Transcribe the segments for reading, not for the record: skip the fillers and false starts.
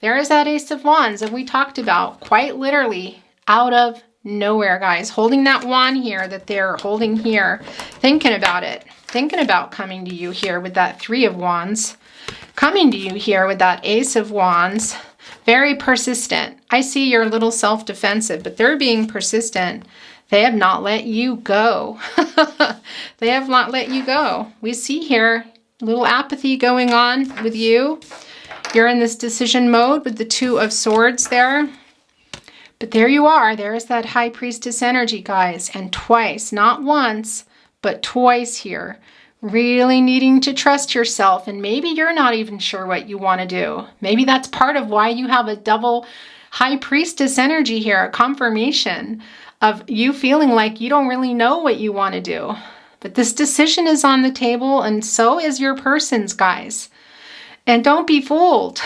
there is that Ace of Wands that we talked about, quite literally out of nowhere, guys. Holding that wand here that they're holding here, thinking about it, thinking about coming to you here with that Three of Wands, coming to you here with that Ace of Wands. Very persistent. I see you're a little self-defensive, but they're being persistent. They have not let you go. They have not let you go. We see here a little apathy going on with you. You're in this decision mode with the Two of Swords there. But there you are. There's that High Priestess energy, guys. And twice, not once, but twice here. Really needing to trust yourself. And maybe you're not even sure what you want to do. Maybe that's part of why you have a double High Priestess energy here. A confirmation of you feeling like you don't really know what you want to do. But this decision is on the table, and so is your person's, guys. And don't be fooled.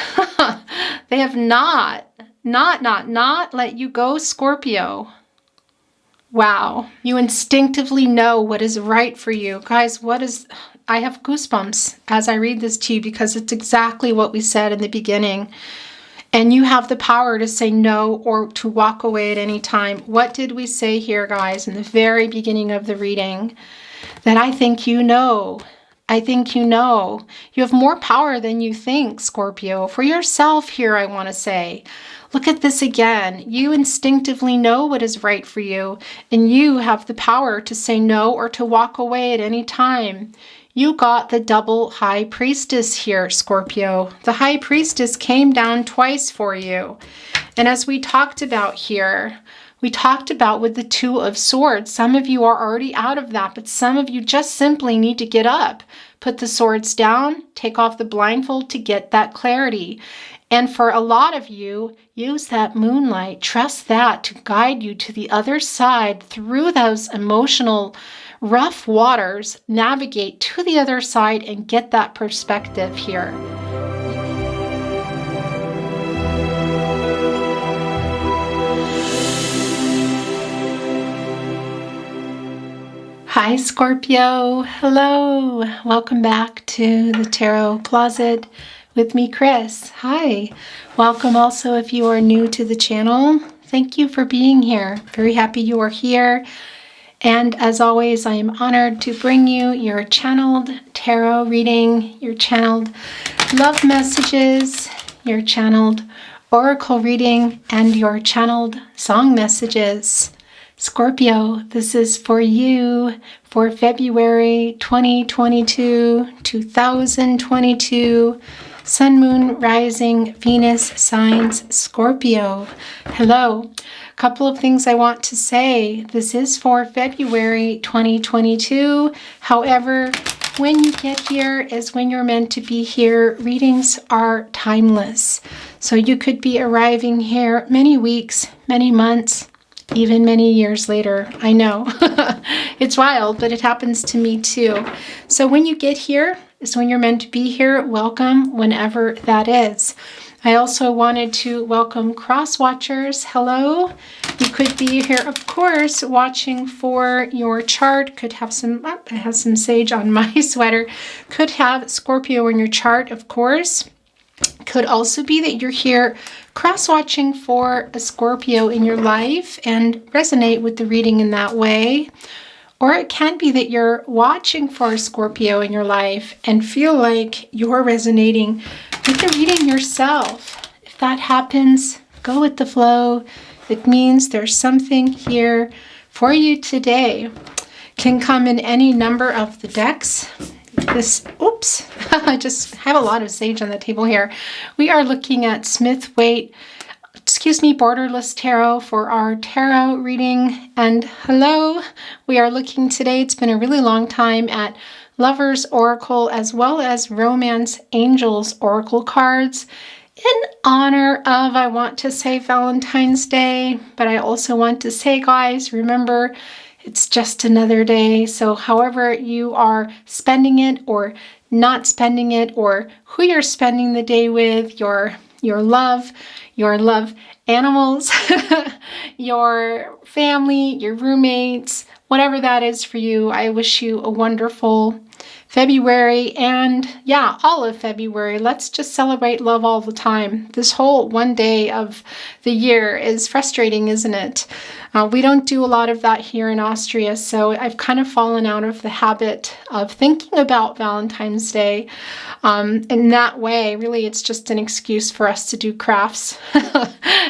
They have not let you go, Scorpio. Wow. You instinctively know what is right for you. Guys, I have goosebumps as I read this to you because it's exactly what we said in the beginning. And you have the power to say no or to walk away at any time. What did we say here, guys, in the very beginning of the reading? That I think you know. I think you know. You have more power than you think, Scorpio. For yourself here, I want to say. Look at this again. You instinctively know what is right for you, and you have the power to say no or to walk away at any time. You got the double High Priestess here, Scorpio. The High Priestess came down twice for you. And as we talked about here, we talked about with the Two of Swords. Some of you are already out of that, but some of you just simply need to get up, put the swords down, take off the blindfold to get that clarity. And for a lot of you, use that moonlight, trust that to guide you to the other side through those emotional rough waters, navigate to the other side and get that perspective here. Hi Scorpio, hello, welcome back to the Tarot Closet with me, Chris. Hi, welcome also if you are new to the channel. Thank you for being here. Very happy you are here. And as always, I am honored to bring you your channeled tarot reading, your channeled love messages, your channeled oracle reading, and your channeled song messages. Scorpio, this is for you for February 2022. Sun, Moon, Rising, Venus, signs, Scorpio. Hello. A couple of things I want to say. This is for February 2022. However, when you get here is when you're meant to be here. Readings are timeless. So you could be arriving here many weeks, many months, even many years later. I know. It's wild, but it happens to me too. So when you get here is when you're meant to be here. Welcome whenever that is. I also wanted to welcome cross watchers. Hello. You could be here, of course, watching for your chart. Could have some, I have some sage on my sweater. Could have Scorpio in your chart, of course. Could also be that you're here cross-watching for a Scorpio in your life and resonate with the reading in that way. Or it can be that you're watching for a Scorpio in your life and feel like you're resonating with the reading yourself. If that happens, go with the flow. It means there's something here for you today. Can come in any number of the decks. Oops, I just have a lot of sage on the table here. We are looking at Borderless Tarot for our tarot reading. And hello, we are looking today, it's been a really long time, at Lovers Oracle as well as Romance Angels Oracle cards in honor of, I want to say, Valentine's Day, but I also want to say, guys, remember, it's just another day. So however you are spending it or not spending it, or who you're spending the day with, your love animals, your family, your roommates, whatever that is for you, I wish you a wonderful February, and yeah, all of February. Let's just celebrate love all the time. This whole one day of the year is frustrating, isn't it? We don't do a lot of that here in Austria, so I've kind of fallen out of the habit of thinking about Valentine's Day in that way. Really, it's just an excuse for us to do crafts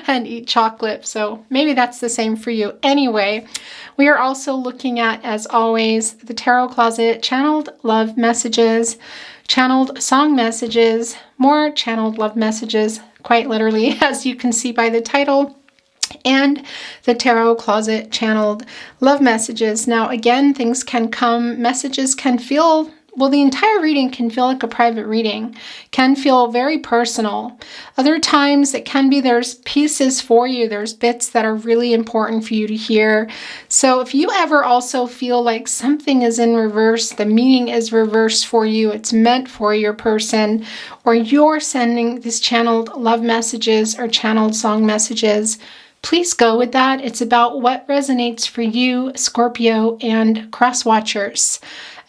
and eat chocolate, so maybe that's the same for you. Anyway, we are also looking at, as always, the Tarot Closet, channeled love messages, channeled song messages, more channeled love messages, quite literally, as you can see by the title, and the Tarot Closet channeled love messages. Now, again, things can come, messages can feel, well, the entire reading can feel like a private reading, can feel very personal. Other times it can be there's pieces for you, there's bits that are really important for you to hear. So if you ever also feel like something is in reverse, the meaning is reversed for you, it's meant for your person, or you're sending these channeled love messages or channeled song messages, please go with that. It's about what resonates for you, Scorpio and cross watchers.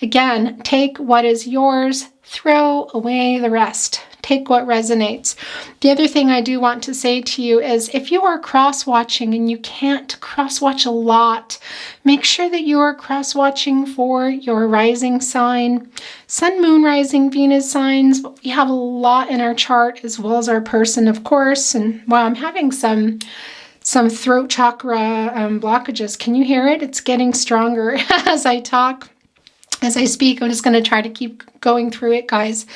Again, take what is yours, throw away the rest. Take what resonates. The other thing I do want to say to you is if you are cross-watching and you can't cross-watch a lot, make sure that you are cross-watching for your rising sign. Sun, Moon, Rising, Venus signs, we have a lot in our chart as well as our person, of course. And wow, I'm having some throat chakra blockages. Can you hear it? It's getting stronger as I talk, as I speak. I'm just going to try to keep going through it, guys.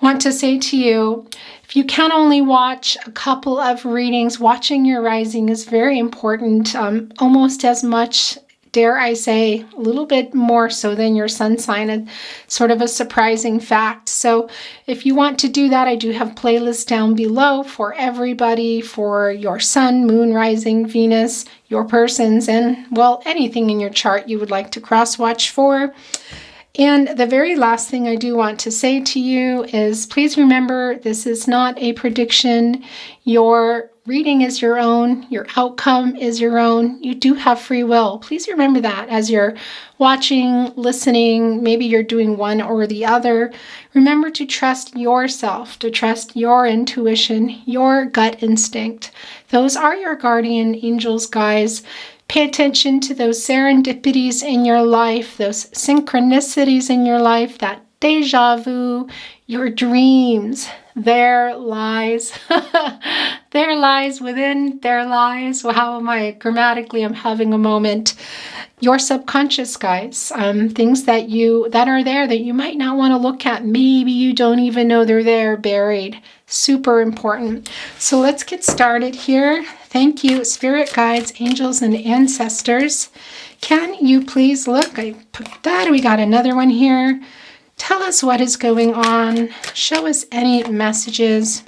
Want to say to you, if you can only watch a couple of readings, watching your rising is very important, almost as much, dare I say, a little bit more so than your sun sign, and sort of a surprising fact. So if you want to do that, I do have playlists down below for everybody, for your sun, moon, rising, Venus, your persons, and, well, anything in your chart you would like to cross-watch for. And the very last thing I do want to say to you is please remember this is not a prediction. Your reading is your own. Your outcome is your own. You do have free will. Please remember that as you're watching, listening, maybe you're doing one or the other. Remember to trust yourself, to trust your intuition, your gut instinct. Those are your guardian angels, guys. Pay attention to those serendipities in your life, those synchronicities in your life, that deja vu, your dreams. There lies within there lies. Well, how am I grammatically? I'm having a moment. Your subconscious, guys, things that are there that you might not want to look at. Maybe you don't even know they're there, buried. Super important. So let's get started here. Thank you, spirit guides, angels, and ancestors. Can you please look? I put that. We got another one here. Tell us what is going on. Show us any messages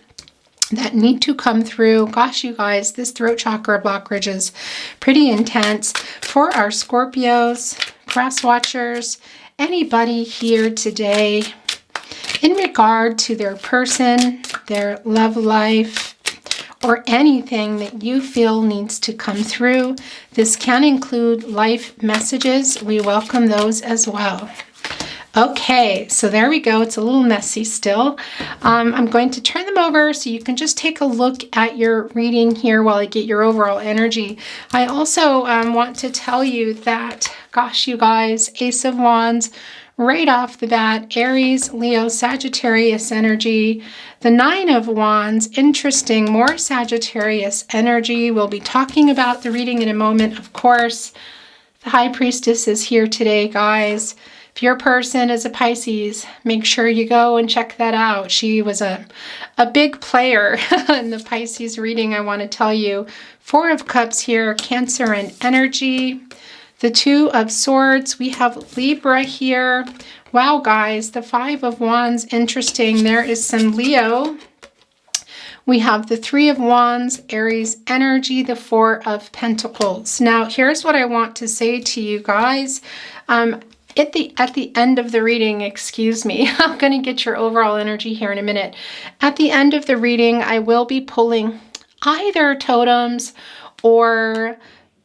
that need to come through. Gosh, you guys, this throat chakra blockage is pretty intense. For our Scorpios, cross watchers, anybody here today in regard to their person, their love life, or anything that you feel needs to come through. This can include life messages. We welcome those as well. Okay, so there we go. It's a little messy still. I'm going to turn them over so you can just take a look at your reading here while I get your overall energy. I also want to tell you that, gosh, you guys, Ace of Wands, right off the bat, Aries, Leo, Sagittarius energy. The Nine of Wands, interesting, more Sagittarius energy. We'll be talking about the reading in a moment, of course. The High Priestess is here today, guys. If your person is a Pisces, make sure you go and check that out. She was a big player in the Pisces reading, I want to tell you. Four of Cups here, Cancer and energy. The Two of Swords, we have Libra here. Wow, guys, the Five of Wands, interesting. There is some Leo. We have the Three of Wands, Aries energy, the Four of Pentacles. Now, here's what I want to say to you guys. At the end of the reading, excuse me, I'm going to get your overall energy here in a minute. At the end of the reading, I will be pulling either totems or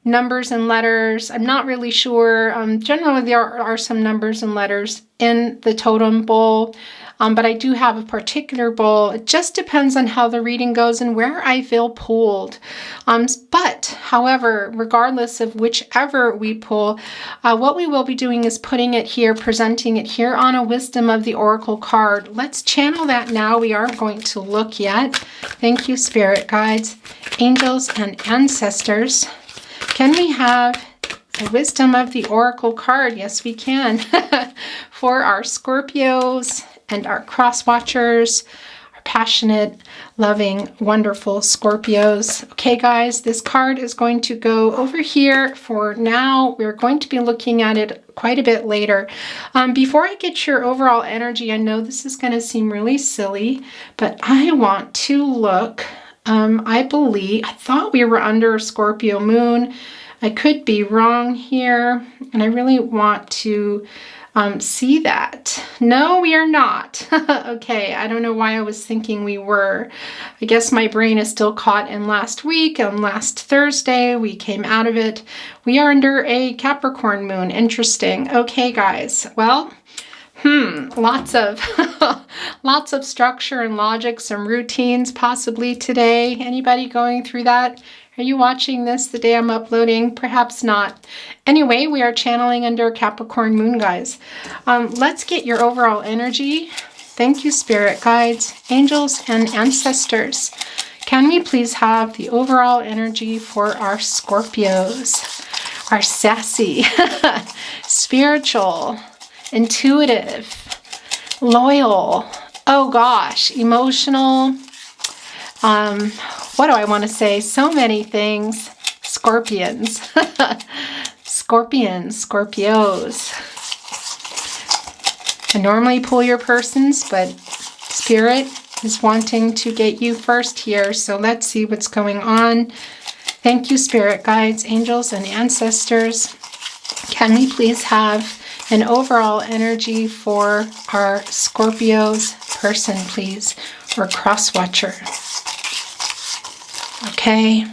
numbers and letters. I'm not really sure. Generally, there are some numbers and letters in the totem bowl, but I do have a particular bowl. It just depends on how the reading goes and where I feel pulled. But, however, regardless of whichever we pull, what we will be doing is putting it here, presenting it here on a Wisdom of the Oracle card. Let's channel that now. We aren't going to look yet. Thank you, Spirit Guides, Angels, and Ancestors. Can we have the Wisdom of the Oracle card? Yes, we can. For our Scorpios and our cross watchers, our passionate, loving, wonderful Scorpios. Okay, guys, this card is going to go over here for now. We're going to be looking at it quite a bit later. Before I get your overall energy, I know this is going to seem really silly, but I want to look. I thought we were under a Scorpio moon. I could be wrong here, and I really want to see that. No, we are not. Okay, I don't know why I was thinking we were. I guess my brain is still caught in last week. Last Thursday, we came out of it. We are under a Capricorn moon. Interesting. Okay, guys. Well, lots of lots of structure and logic, some routines possibly today. Anybody going through that? Are you watching this the day I'm uploading? Perhaps not. Anyway, we are channeling under Capricorn moon, guys. Let's get your overall energy. Thank you, Spirit Guides, Angels, and Ancestors. Can we please have the overall energy for our Scorpios? Our sassy, spiritual, intuitive, loyal, oh gosh, emotional, what do I want to say? So many things. Scorpions. Scorpions, Scorpios. I normally pull your persons, but Spirit is wanting to get you first here. So let's see what's going on. Thank you, Spirit Guides, Angels, and Ancestors. Can we please have an overall energy for our Scorpios person, please, or cross watcher? Okay.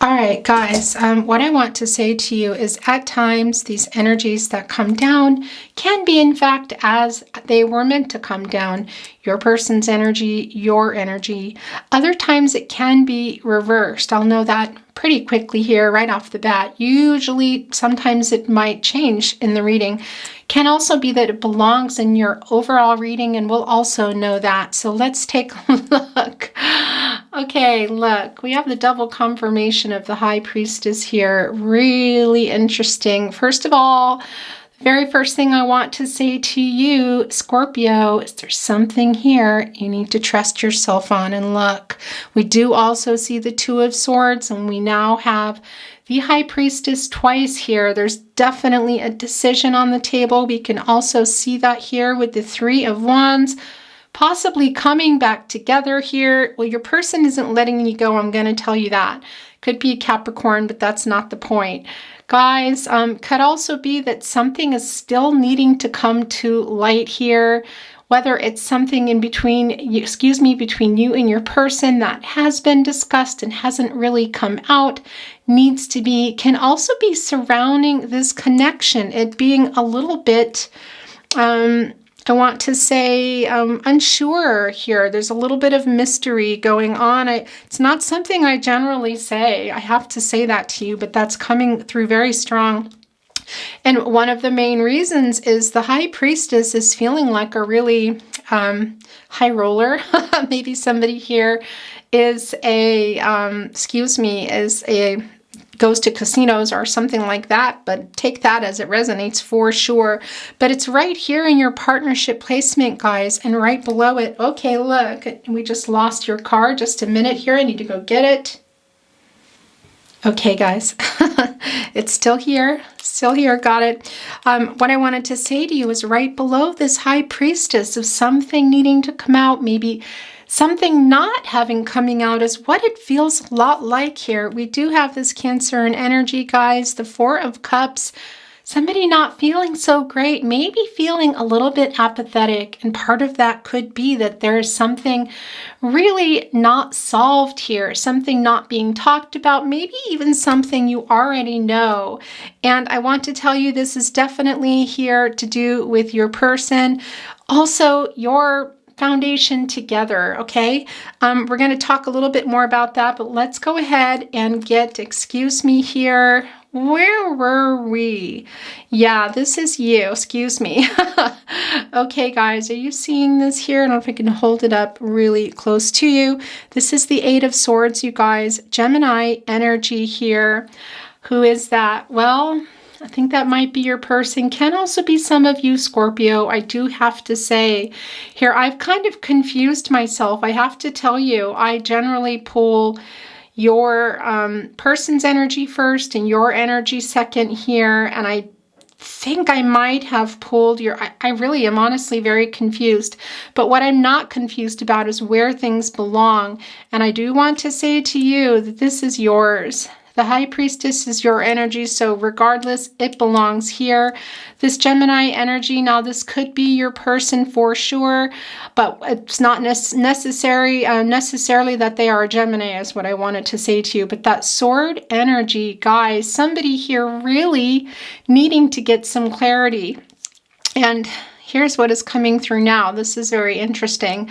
All right, guys, what I want to say to you is at times these energies that come down can be, in fact, as they were meant to come down. Your person's energy, your energy. Other times it can be reversed. I'll know that pretty quickly here right off the bat. Usually, sometimes it might change in the reading. Can also be that it belongs in your overall reading, and we'll also know that. So let's take a look. Okay, look, we have the double confirmation of the High Priestess here. Really interesting. First of all, the very first thing I want to say to you, Scorpio, is there's something here you need to trust yourself on. And look, we do also see the Two of Swords, and we now have the High Priestess twice here. There's definitely a decision on the table. We can also see that here with the Three of Wands, possibly coming back together here. Well, your person isn't letting you go, I'm going to tell you that. Could be a Capricorn, but that's not the point. Guys, could also be that something is still needing to come to light here, whether it's something in between, between you and your person that has been discussed and hasn't really come out, needs to be, can also be surrounding this connection, it being a little bit, I want to say unsure here. There's a little bit of mystery going on. It's not something I generally say. I have to say that to you, but that's coming through very strong. And one of the main reasons is the High Priestess is feeling like a really high roller. Maybe somebody here is goes to casinos or something like that, but take that as it resonates for sure. But it's right here in your partnership placement, guys, and right below it. Okay, look, we just lost your card. Just a minute here. I need to go get it. Okay, guys, it's still here. Got it. What I wanted to say to you is right below this High Priestess of something needing to come out, maybe something not having coming out, is what it feels a lot like here. We do have this Cancer in energy, guys. The Four of Cups, somebody not feeling so great, maybe feeling a little bit apathetic. And part of that could be that there is something really not solved here, something not being talked about, maybe even something you already know. And I want to tell you, this is definitely here to do with your person. Also, your foundation together, okay? We're going to talk a little bit more about that, but let's go ahead and get, excuse me here. Where were we? Yeah, this is you. Excuse me. Okay, guys, are you seeing this here? I don't know if I can hold it up really close to you. This is the Eight of Swords, you guys. Gemini energy here. Who is that? Well, I think that might be your person. Can also be some of you, Scorpio. I do have to say here, I've kind of confused myself. I have to tell you, I generally pull your person's energy first and your energy second here. And I think I might have pulled your, I really am honestly very confused. But what I'm not confused about is where things belong. And I do want to say to you that this is yours. The High Priestess is your energy, so regardless, it belongs here. This Gemini energy, now this could be your person for sure, but it's not necessarily that they are a Gemini is what I wanted to say to you. But that sword energy, guys, somebody here really needing to get some clarity. And here's what is coming through now. This is very interesting.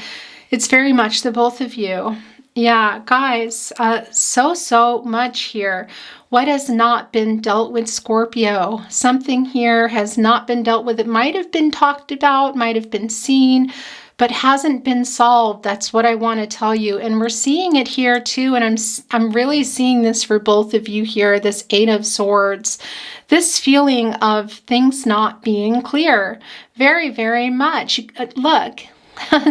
It's very much the both of you. Yeah, guys, so much here. What has not been dealt with, Scorpio? Something here has not been dealt with. It might have been talked about, might have been seen, but hasn't been solved. That's what I want to tell you. And we're seeing it here too. And I'm really seeing this for both of you here, this Eight of Swords, this feeling of things not being clear. Very, very much. Look.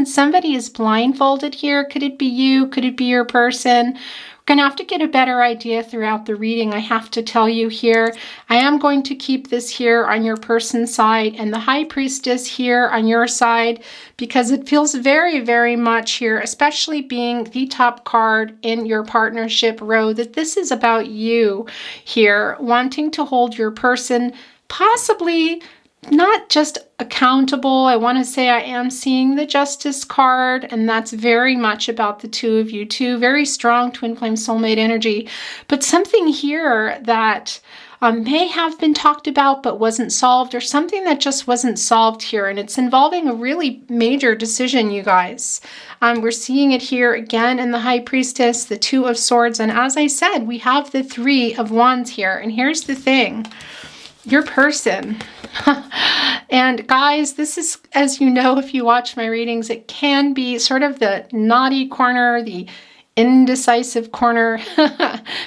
Somebody is blindfolded here. Could it be you? Could it be your person? We're going to have to get a better idea throughout the reading. I have to tell you here, I am going to keep this here on your person's side and the High Priestess here on your side, because it feels very, very much here, especially being the top card in your partnership row, that this is about you here, wanting to hold your person, possibly not just accountable. I want to say I am seeing the Justice card, and that's very much about the two of you too. Very strong twin flame soulmate energy, but something here that may have been talked about but wasn't solved, or something that just wasn't solved here, and it's involving a really major decision, you guys. We're seeing it here again in the High Priestess, the Two of Swords, and as I said, we have the Three of Wands here. And here's the thing. Your person. And guys, this is, as you know, if you watch my readings, it can be sort of the naughty corner, the indecisive corner,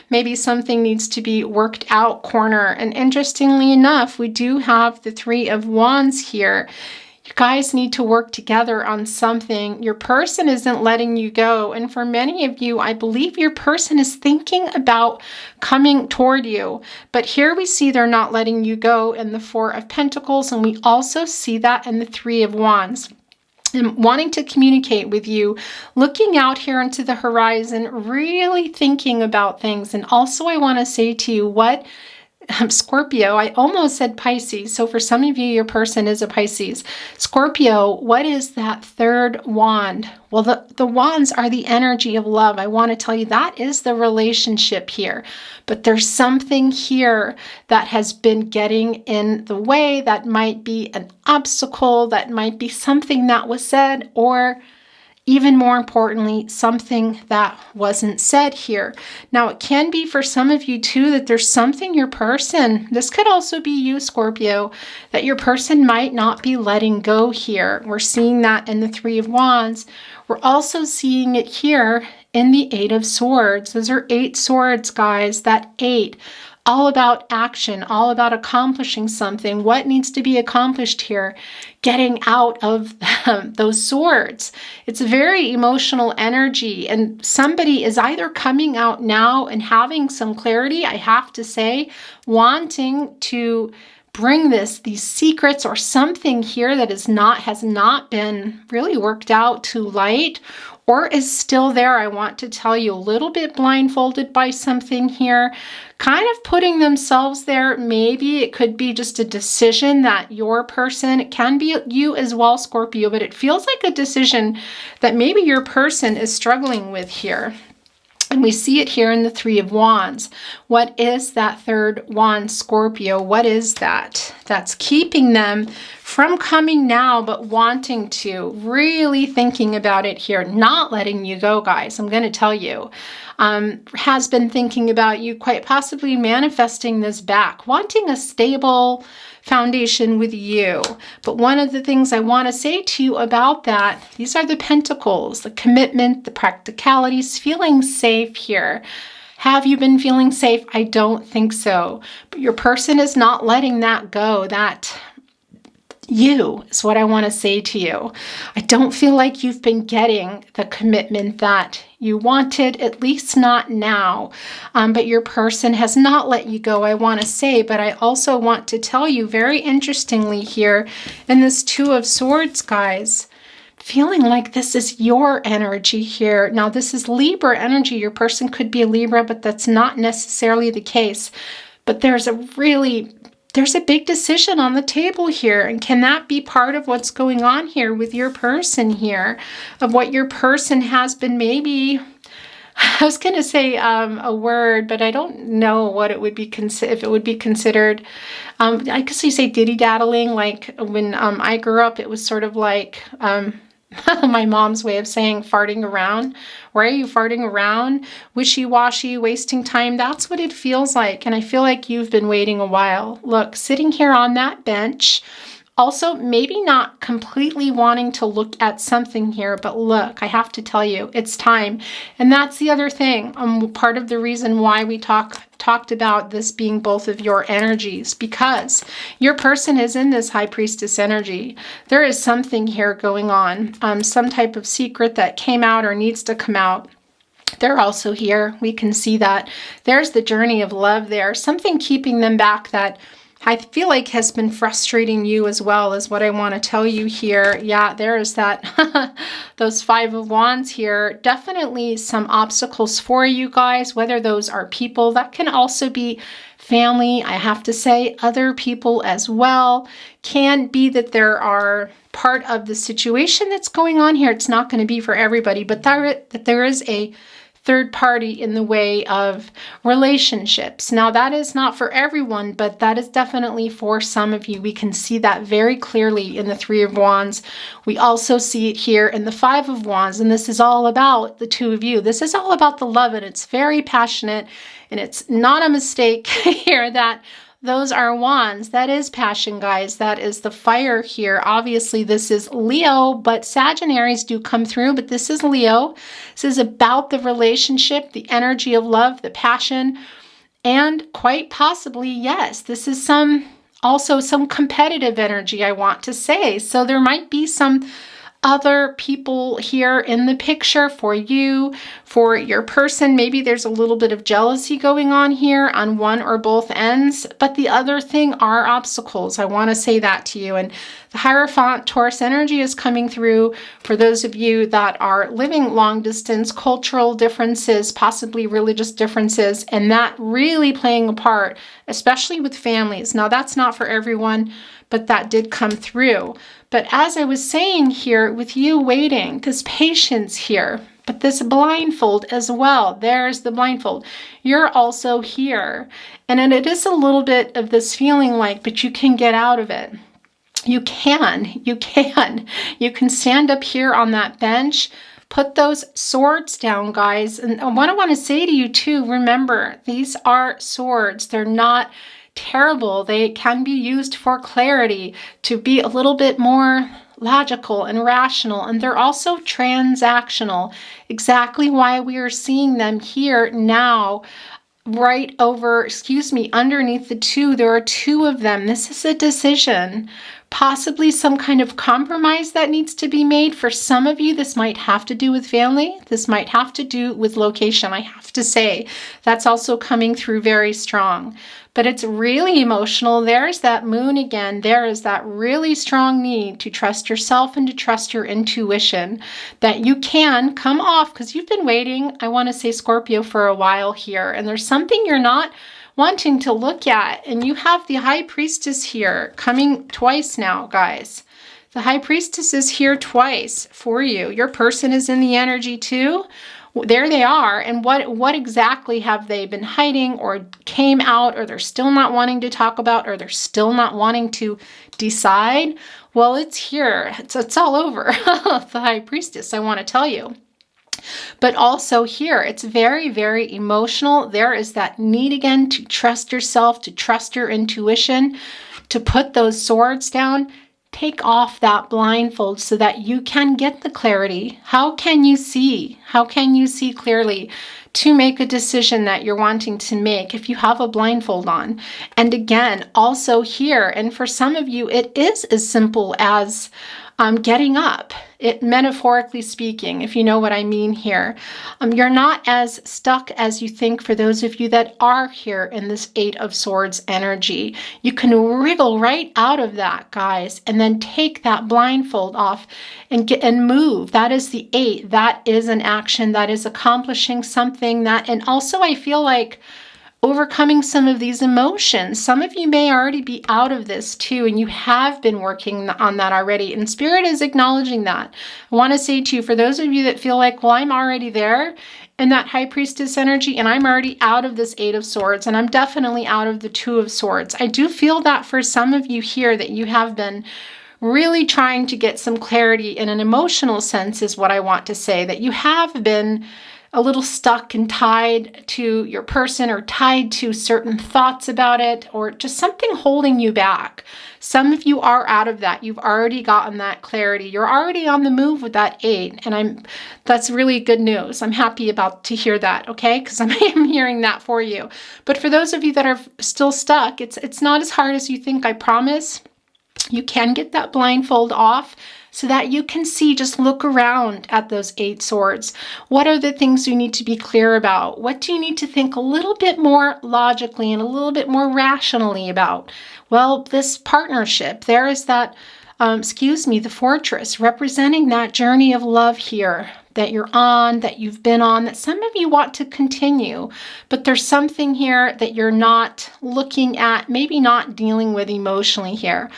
maybe something needs to be worked out corner. And interestingly enough, we do have the Three of Wands here. You guys need to work together on something. Your person isn't letting you go. And for many of you, I believe your person is thinking about coming toward you. But here we see they're not letting you go in the Four of Pentacles. And we also see that in the Three of Wands. And wanting to communicate with you, looking out here into the horizon, really thinking about things. And also I want to say to you, what Scorpio, I almost said Pisces. So for some of you, your person is a Pisces. Scorpio, what is that third wand? Well, the wands are the energy of love. I want to tell you that is the relationship here. But there's something here that has been getting in the way. That might be an obstacle. That might be something that was said, or even more importantly, something that wasn't said here. Now, it can be for some of you too that there's something your person, this could also be you, Scorpio, that your person might not be letting go here. We're seeing that in the Three of Wands. We're also seeing it here in the Eight of Swords. Those are 8 swords, guys. That 8. All about action, all about accomplishing something. What needs to be accomplished here? Getting out of those swords. It's a very emotional energy, and somebody is either coming out now and having some clarity, I have to say, wanting to bring these secrets or something here that has not been really worked out to light, or is still there. I want to tell you, a little bit blindfolded by something here, kind of putting themselves there. Maybe it could be just a decision that your person, it can be you as well, Scorpio, but it feels like a decision that maybe your person is struggling with here. And we see it here in the Three of Wands. What is that third wand, Scorpio? What is that? That's keeping them from coming now, but wanting to, really thinking about it here, not letting you go, guys. I'm going to tell you, has been thinking about you, quite possibly manifesting this back, wanting a stable foundation with you. But one of the things I want to say to you about that, these are the pentacles, the commitment, the practicalities, feeling safe here. Have you been feeling safe? I don't think so. But your person is not letting that go. That you is what I want to say to you. I don't feel like you've been getting the commitment that you wanted, at least not now. But your person has not let you go, I want to say. But I also want to tell you, very interestingly here, in this Two of Swords, guys, feeling like this is your energy here. Now, this is Libra energy. Your person could be a Libra, but that's not necessarily the case. But there's a big decision on the table here. And can that be part of what's going on here with your person here? Of what your person has been, maybe, I was going to say a word, but I don't know what it would be, if it would be considered. I guess you say diddy-daddling. Like when I grew up, it was sort of like my mom's way of saying farting around. Why are you farting around? Wishy-washy, wasting time. That's what it feels like. And I feel like you've been waiting a while. Look, sitting here on that bench, also maybe not completely wanting to look at something here, but look, I have to tell you, it's time. And that's the other thing. Part of the reason why we talked about this being both of your energies, because your person is in this High Priestess energy. There is something here going on, some type of secret that came out or needs to come out. They're also here. We can see that. There's the journey of love there. Something keeping them back that I feel like has been frustrating you as well, is what I want to tell you here. Yeah, there is that, those Five of Wands here. Definitely some obstacles for you guys, whether those are people. That can also be family, I have to say, other people as well. Can be that there are part of the situation that's going on here. It's not going to be for everybody, but that there is a third party in the way of relationships. Now, that is not for everyone, but that is definitely for some of you. We can see that very clearly in the Three of Wands. We also see it here in the Five of Wands, and this is all about the two of you. This is all about the love, and it's very passionate, and it's not a mistake here that those are wands. That is passion, guys. That is the fire here. Obviously, this is Leo, but Sagittarius do come through, but this is Leo. This is about the relationship, the energy of love, the passion, and quite possibly, yes, this is also some competitive energy, I want to say. So there might be some other people here in the picture for you, for your person. Maybe there's a little bit of jealousy going on here on one or both ends, but the other thing are obstacles. I want to say that to you. And the Hierophant Taurus energy is coming through for those of you that are living long distance, cultural differences, possibly religious differences, and that really playing a part, especially with families. Now, that's not for everyone, but that did come through. But as I was saying here, with you waiting, this patience here, but this blindfold as well. There's the blindfold. You're also here. And it is a little bit of this feeling like, but you can get out of it. You can. You can stand up here on that bench, put those swords down, guys. And what I want to say to you too, remember, these are swords. They're not terrible. They can be used for clarity, to be a little bit more logical and rational, and they're also transactional. Exactly why we are seeing them here now, underneath the two. There are two of them. This is a decision. possibly some kind of compromise that needs to be made. For some of you, this might have to do with family. This might have to do with location. I have to say, that's also coming through very strong. But it's really emotional. There's that moon again. There is that really strong need to trust yourself and to trust your intuition, that you can come off, because you've been waiting, I want to say, Scorpio, for a while here. And there's something you're not wanting to look at. And you have the High Priestess here coming twice now, guys. The High Priestess is here twice for you. Your person is in the energy too. There they are. And what exactly have they been hiding, or came out, or they're still not wanting to talk about, or they're still not wanting to decide? Well, it's here. It's all over. The High Priestess, I want to tell you. But also here, it's very, very emotional. There is that need again to trust yourself, to trust your intuition, to put those swords down. Take off that blindfold so that you can get the clarity. How can you see? How can you see clearly to make a decision that you're wanting to make if you have a blindfold on? And again, also here, and for some of you, it is as simple as getting up. It, metaphorically speaking, if you know what I mean here. You're not as stuck as you think. For those of you that are here in this Eight of Swords energy, you can wriggle right out of that, guys, and then take that blindfold off and move. That is the 8. That is an action. That is accomplishing something. And also I feel like overcoming some of these emotions. Some of you may already be out of this too, and you have been working on that already, and Spirit is acknowledging that. I want to say to you, for those of you that feel like, well, I'm already there in that High Priestess energy, and I'm already out of this Eight of Swords, and I'm definitely out of the Two of Swords. I do feel that for some of you here, that you have been really trying to get some clarity in an emotional sense, is what I want to say, that you have been a little stuck and tied to your person, or tied to certain thoughts about it, or just something holding you back. Some of you are out of that. You've already gotten that clarity. You're already on the move with that 8, and that's really good news. I'm happy to hear that, okay? Because I'm hearing that for you. But for those of you that are still stuck, it's not as hard as you think, I promise. You can get that blindfold off, so that you can see, just look around at those 8 swords. What are the things you need to be clear about? What do you need to think a little bit more logically and a little bit more rationally about? Well, this partnership, there is that, the Fortress, representing that journey of love here that you're on, that you've been on, that some of you want to continue, but there's something here that you're not looking at, maybe not dealing with emotionally here.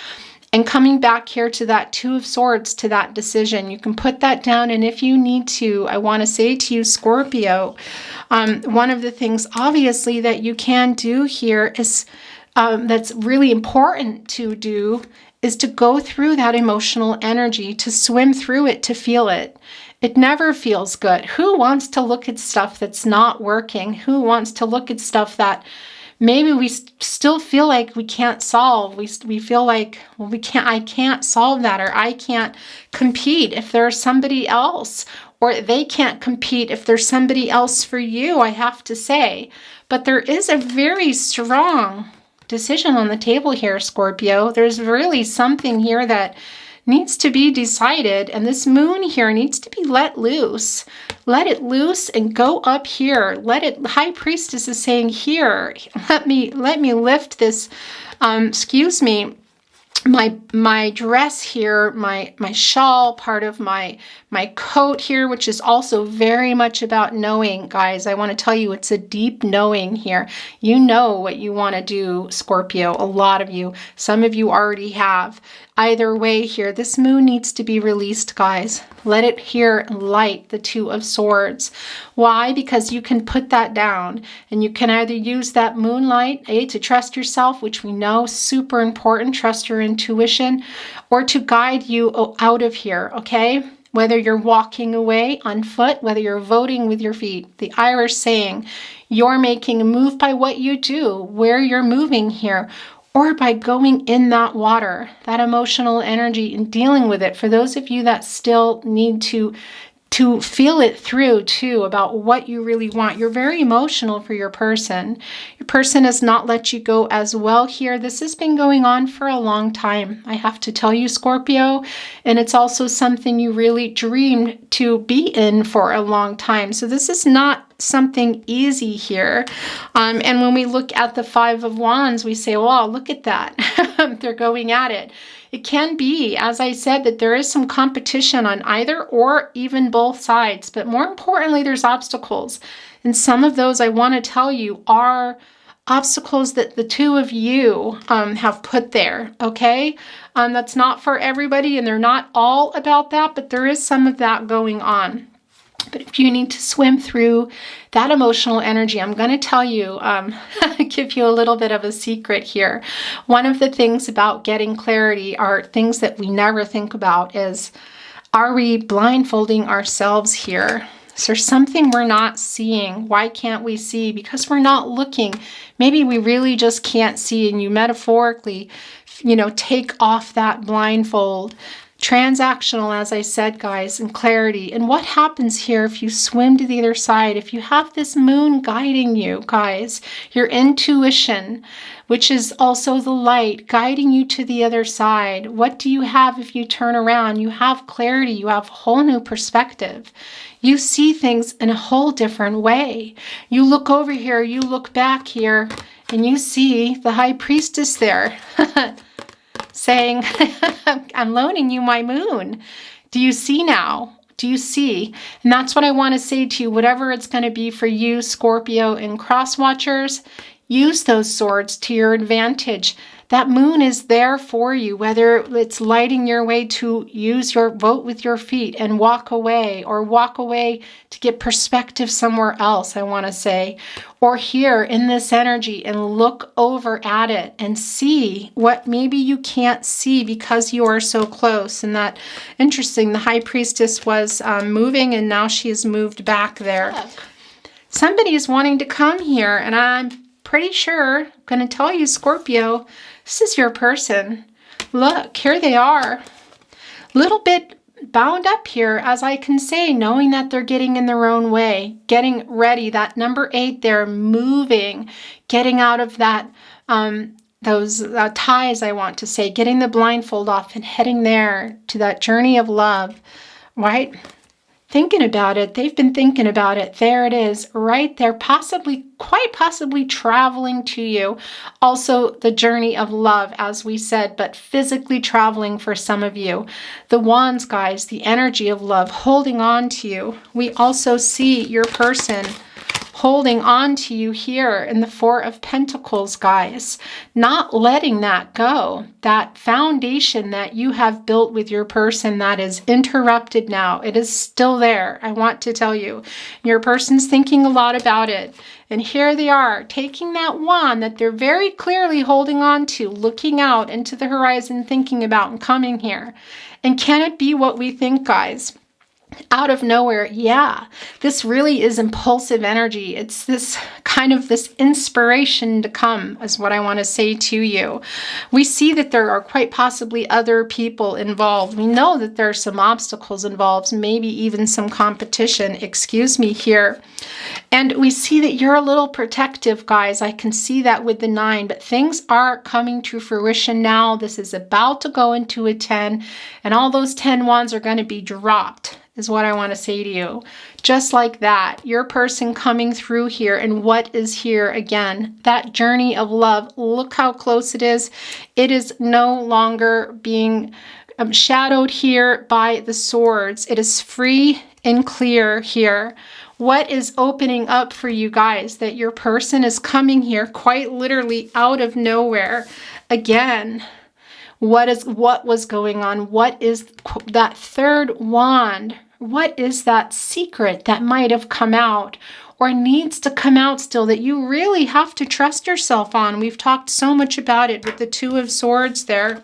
And coming back here to that Two of Swords, to that decision, you can put that down. And if you need to, I want to say to you, Scorpio, one of the things, obviously, that you can do here is, that's really important to do, is to go through that emotional energy, to swim through it, to feel it. It never feels good. Who wants to look at stuff that's not working? Who wants to look at stuff that maybe we still feel like we can't solve? We feel like, well, I can't solve that, or I can't compete if there's somebody else, or they can't compete if there's somebody else for you, I have to say. But there is a very strong decision on the table here, Scorpio. There's really something here that needs to be decided, and this moon here needs to be let loose. Let it loose and go up here. Let it, High Priestess is saying here, let me lift this, my dress here, my shawl, part of my coat here, which is also very much about knowing, guys. I want to tell you, it's a deep knowing here. You know what you want to do, Scorpio, a lot of you. Some of you already have. Either way here, this moon needs to be released, guys. Let it here light the Two of Swords. Why? Because you can put that down, and you can either use that moonlight, to trust yourself, which we know is super important, trust your intuition, or to guide you out of here, okay? Whether you're walking away on foot, whether you're voting with your feet, the Irish saying, you're making a move by what you do, where you're moving here, or by going in that water, that emotional energy, and dealing with it. For those of you that still need to to feel it through too about what you really want. You're very emotional for your person. Your person has not let you go as well here. This has been going on for a long time, I have to tell you, Scorpio. And it's also something you really dreamed to be in for a long time. So this is not something easy here. And when we look at the Five of Wands, we say, wow, look at that. They're going at it. It can be, as I said, that there is some competition on either or even both sides. But more importantly, there's obstacles. And some of those, I want to tell you, are obstacles that the two of you have put there, okay? That's not for everybody, and they're not all about that, but there is some of that going on. But if you need to swim through that emotional energy, I'm going to tell you, give you a little bit of a secret here. One of the things about getting clarity are things that we never think about is, are we blindfolding ourselves here? Is there something we're not seeing? Why can't we see? Because we're not looking. Maybe we really just can't see, and you metaphorically, take off that blindfold. Transactional, as I said, guys, and clarity. And what happens here if you swim to the other side? If you have this moon guiding you, guys, your intuition, which is also the light, guiding you to the other side. What do you have if you turn around? You have clarity. You have a whole new perspective. You see things in a whole different way. You look over here, you look back here, and you see the High Priestess there. Saying, I'm loaning you my moon. Do you see now? Do you see? And that's what I want to say to you, whatever it's going to be for you, Scorpio and cross watchers, use those swords to your advantage. That moon is there for you, whether it's lighting your way to use your vote with your feet and walk away, or walk away to get perspective somewhere else, I want to say, or here in this energy and look over at it and see what maybe you can't see because you are so close. And that, interesting, the High Priestess was moving, and now she has moved back there. Somebody is wanting to come here, and I'm pretty sure, I'm going to tell you, Scorpio, this is your person. Look, here they are. Little bit bound up here, as I can say, knowing that they're getting in their own way, getting ready. That number 8, they're moving, getting out of that, those ties, I want to say, getting the blindfold off and heading there to that journey of love, right? Thinking about it. They've been thinking about it. There it is, right there, possibly, quite possibly traveling to you. Also, the journey of love, as we said, but physically traveling for some of you. The Wands, guys, the energy of love, holding on to you. We also see your person holding on to you here in the Four of Pentacles, guys, not letting that go. That foundation that you have built with your person that is interrupted now, it is still there. I want to tell you, your person's thinking a lot about it. And here they are, taking that wand that they're very clearly holding on to, looking out into the horizon, thinking about and coming here. And can it be what we think, guys? Out of nowhere, yeah, this really is impulsive energy. It's this kind of this inspiration to come is what I want to say to you. We see that there are quite possibly other people involved. We know that there are some obstacles involved, maybe even some competition, excuse me here. And we see that you're a little protective, guys. I can see that with the 9, but things are coming to fruition now. This is about to go into a 10, and all those 10 wands are going to be dropped, is what I want to say to you. Just like that, your person coming through here, and what is here again? That journey of love. Look how close it is. It is no longer being shadowed here by the swords. It is free and clear here. What is opening up for you guys? That your person is coming here quite literally out of nowhere. Again, what was going on? What is that third wand? What is that secret that might have come out or needs to come out still that you really have to trust yourself on? We've talked so much about it with the 2 of Swords there.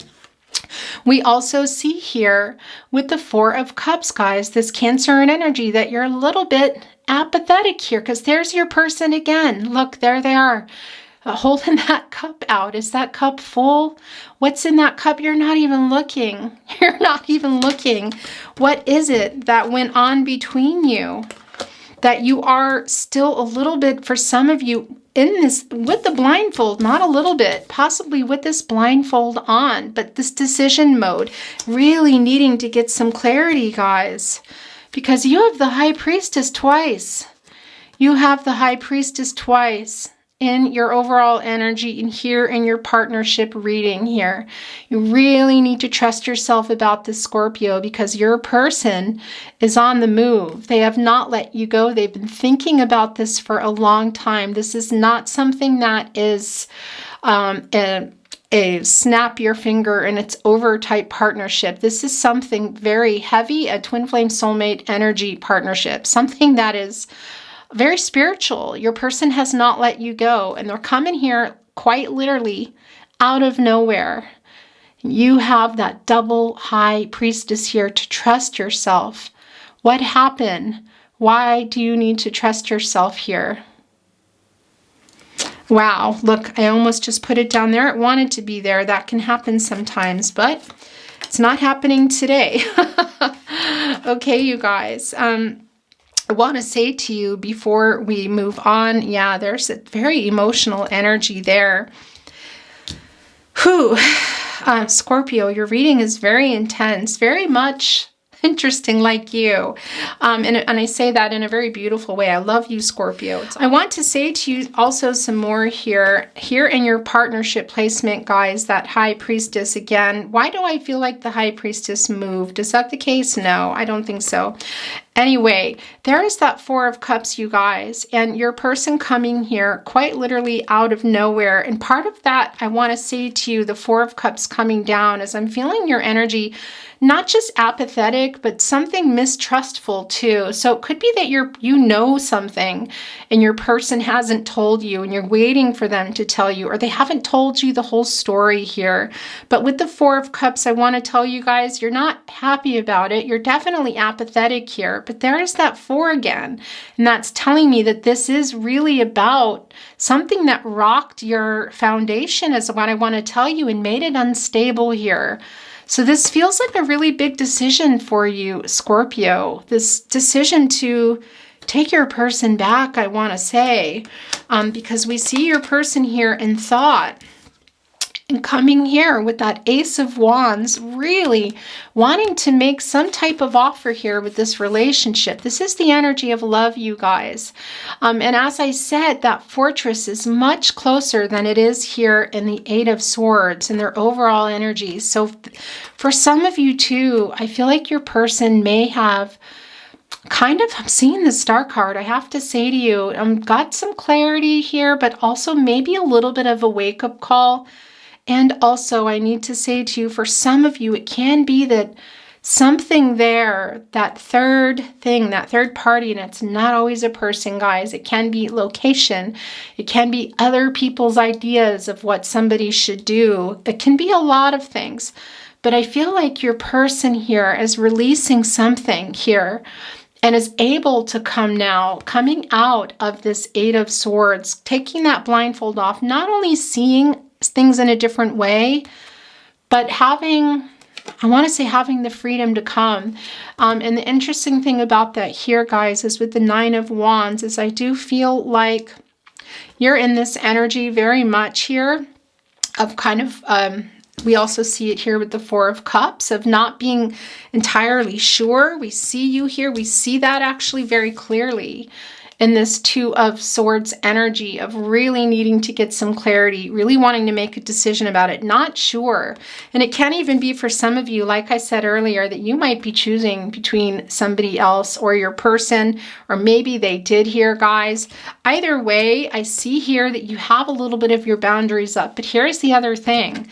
We also see here with the 4 of Cups, guys, this Cancer and energy, that you're a little bit apathetic here, because there's your person again. Look, there they are. holding that cup out. Is that cup full? What's in that cup? You're not even looking. You're not even looking. What is it that went on between you? That you are still a little bit, for some of you, in this, with the blindfold, not a little bit, possibly with this blindfold on, but this decision mode, really needing to get some clarity, guys, because you have the High Priestess twice. You have the High Priestess twice in your overall energy in here in your partnership reading here. You really need to trust yourself about this, Scorpio, because your person is on the move. They have not let you go. They've been thinking about this for a long time. This is not something that is a snap your finger and it's over type partnership. This is something very heavy, a twin flame soulmate energy partnership, something that is very spiritual. Your person has not let you go, and they're coming here quite literally out of nowhere. You have that double High Priestess here to trust yourself. What happened? Why do you need to trust yourself here? Wow, look, I almost just put it down there. It wanted to be there. That can happen sometimes, but it's not happening today. Okay, you guys. I want to say to you before we move on, yeah, there's a very emotional energy there. Whew. Scorpio, your reading is very intense, very much interesting like you. And I say that in a very beautiful way. I love you, Scorpio. I want to say to you also some more here in your partnership placement, guys, that High Priestess again. Why do I feel like the High Priestess moved? Is that the case? No, I don't think so. Anyway, there is that Four of Cups, you guys, and your person coming here quite literally out of nowhere. And part of that, I want to say to you, the Four of Cups coming down, as I'm feeling your energy, not just apathetic, but something mistrustful too. So it could be that you know something and your person hasn't told you and you're waiting for them to tell you, or they haven't told you the whole story here. But with the Four of Cups, I want to tell you guys, you're not happy about it. You're definitely apathetic here, but there is that four again. And that's telling me that this is really about something that rocked your foundation, is what I want to tell you, and made it unstable here. So this feels like a really big decision for you, Scorpio. This decision to take your person back, I want to say, because we see your person here in thought. And coming here with that Ace of Wands, really wanting to make some type of offer here with this relationship. This is the energy of love, you guys. And as I said, that Fortress is much closer than it is here in the Eight of Swords and their overall energy. So for some of you too, I feel like your person may have kind of, I'm seeing the Star card, I have to say to you, got some clarity here, but also maybe a little bit of a wake-up call. And also, I need to say to you, for some of you, it can be that something there, that third thing, that third party, and it's not always a person, guys. It can be location. It can be other people's ideas of what somebody should do. It can be a lot of things. But I feel like your person here is releasing something here and is able to coming out of this Eight of Swords, taking that blindfold off, not only seeing things in a different way, but having the freedom to come. And the interesting thing about that here, guys, is with the Nine of Wands, is I do feel like you're in this energy very much here of kind of, we also see it here with the Four of Cups, of not being entirely sure. We see you here. We see that actually very clearly in this Two of Swords energy of really needing to get some clarity, really wanting to make a decision about it, not sure. And it can even be for some of you, like I said earlier, that you might be choosing between somebody else or your person, or maybe they did here, guys. Either way, I see here that you have a little bit of your boundaries up, but here's the other thing.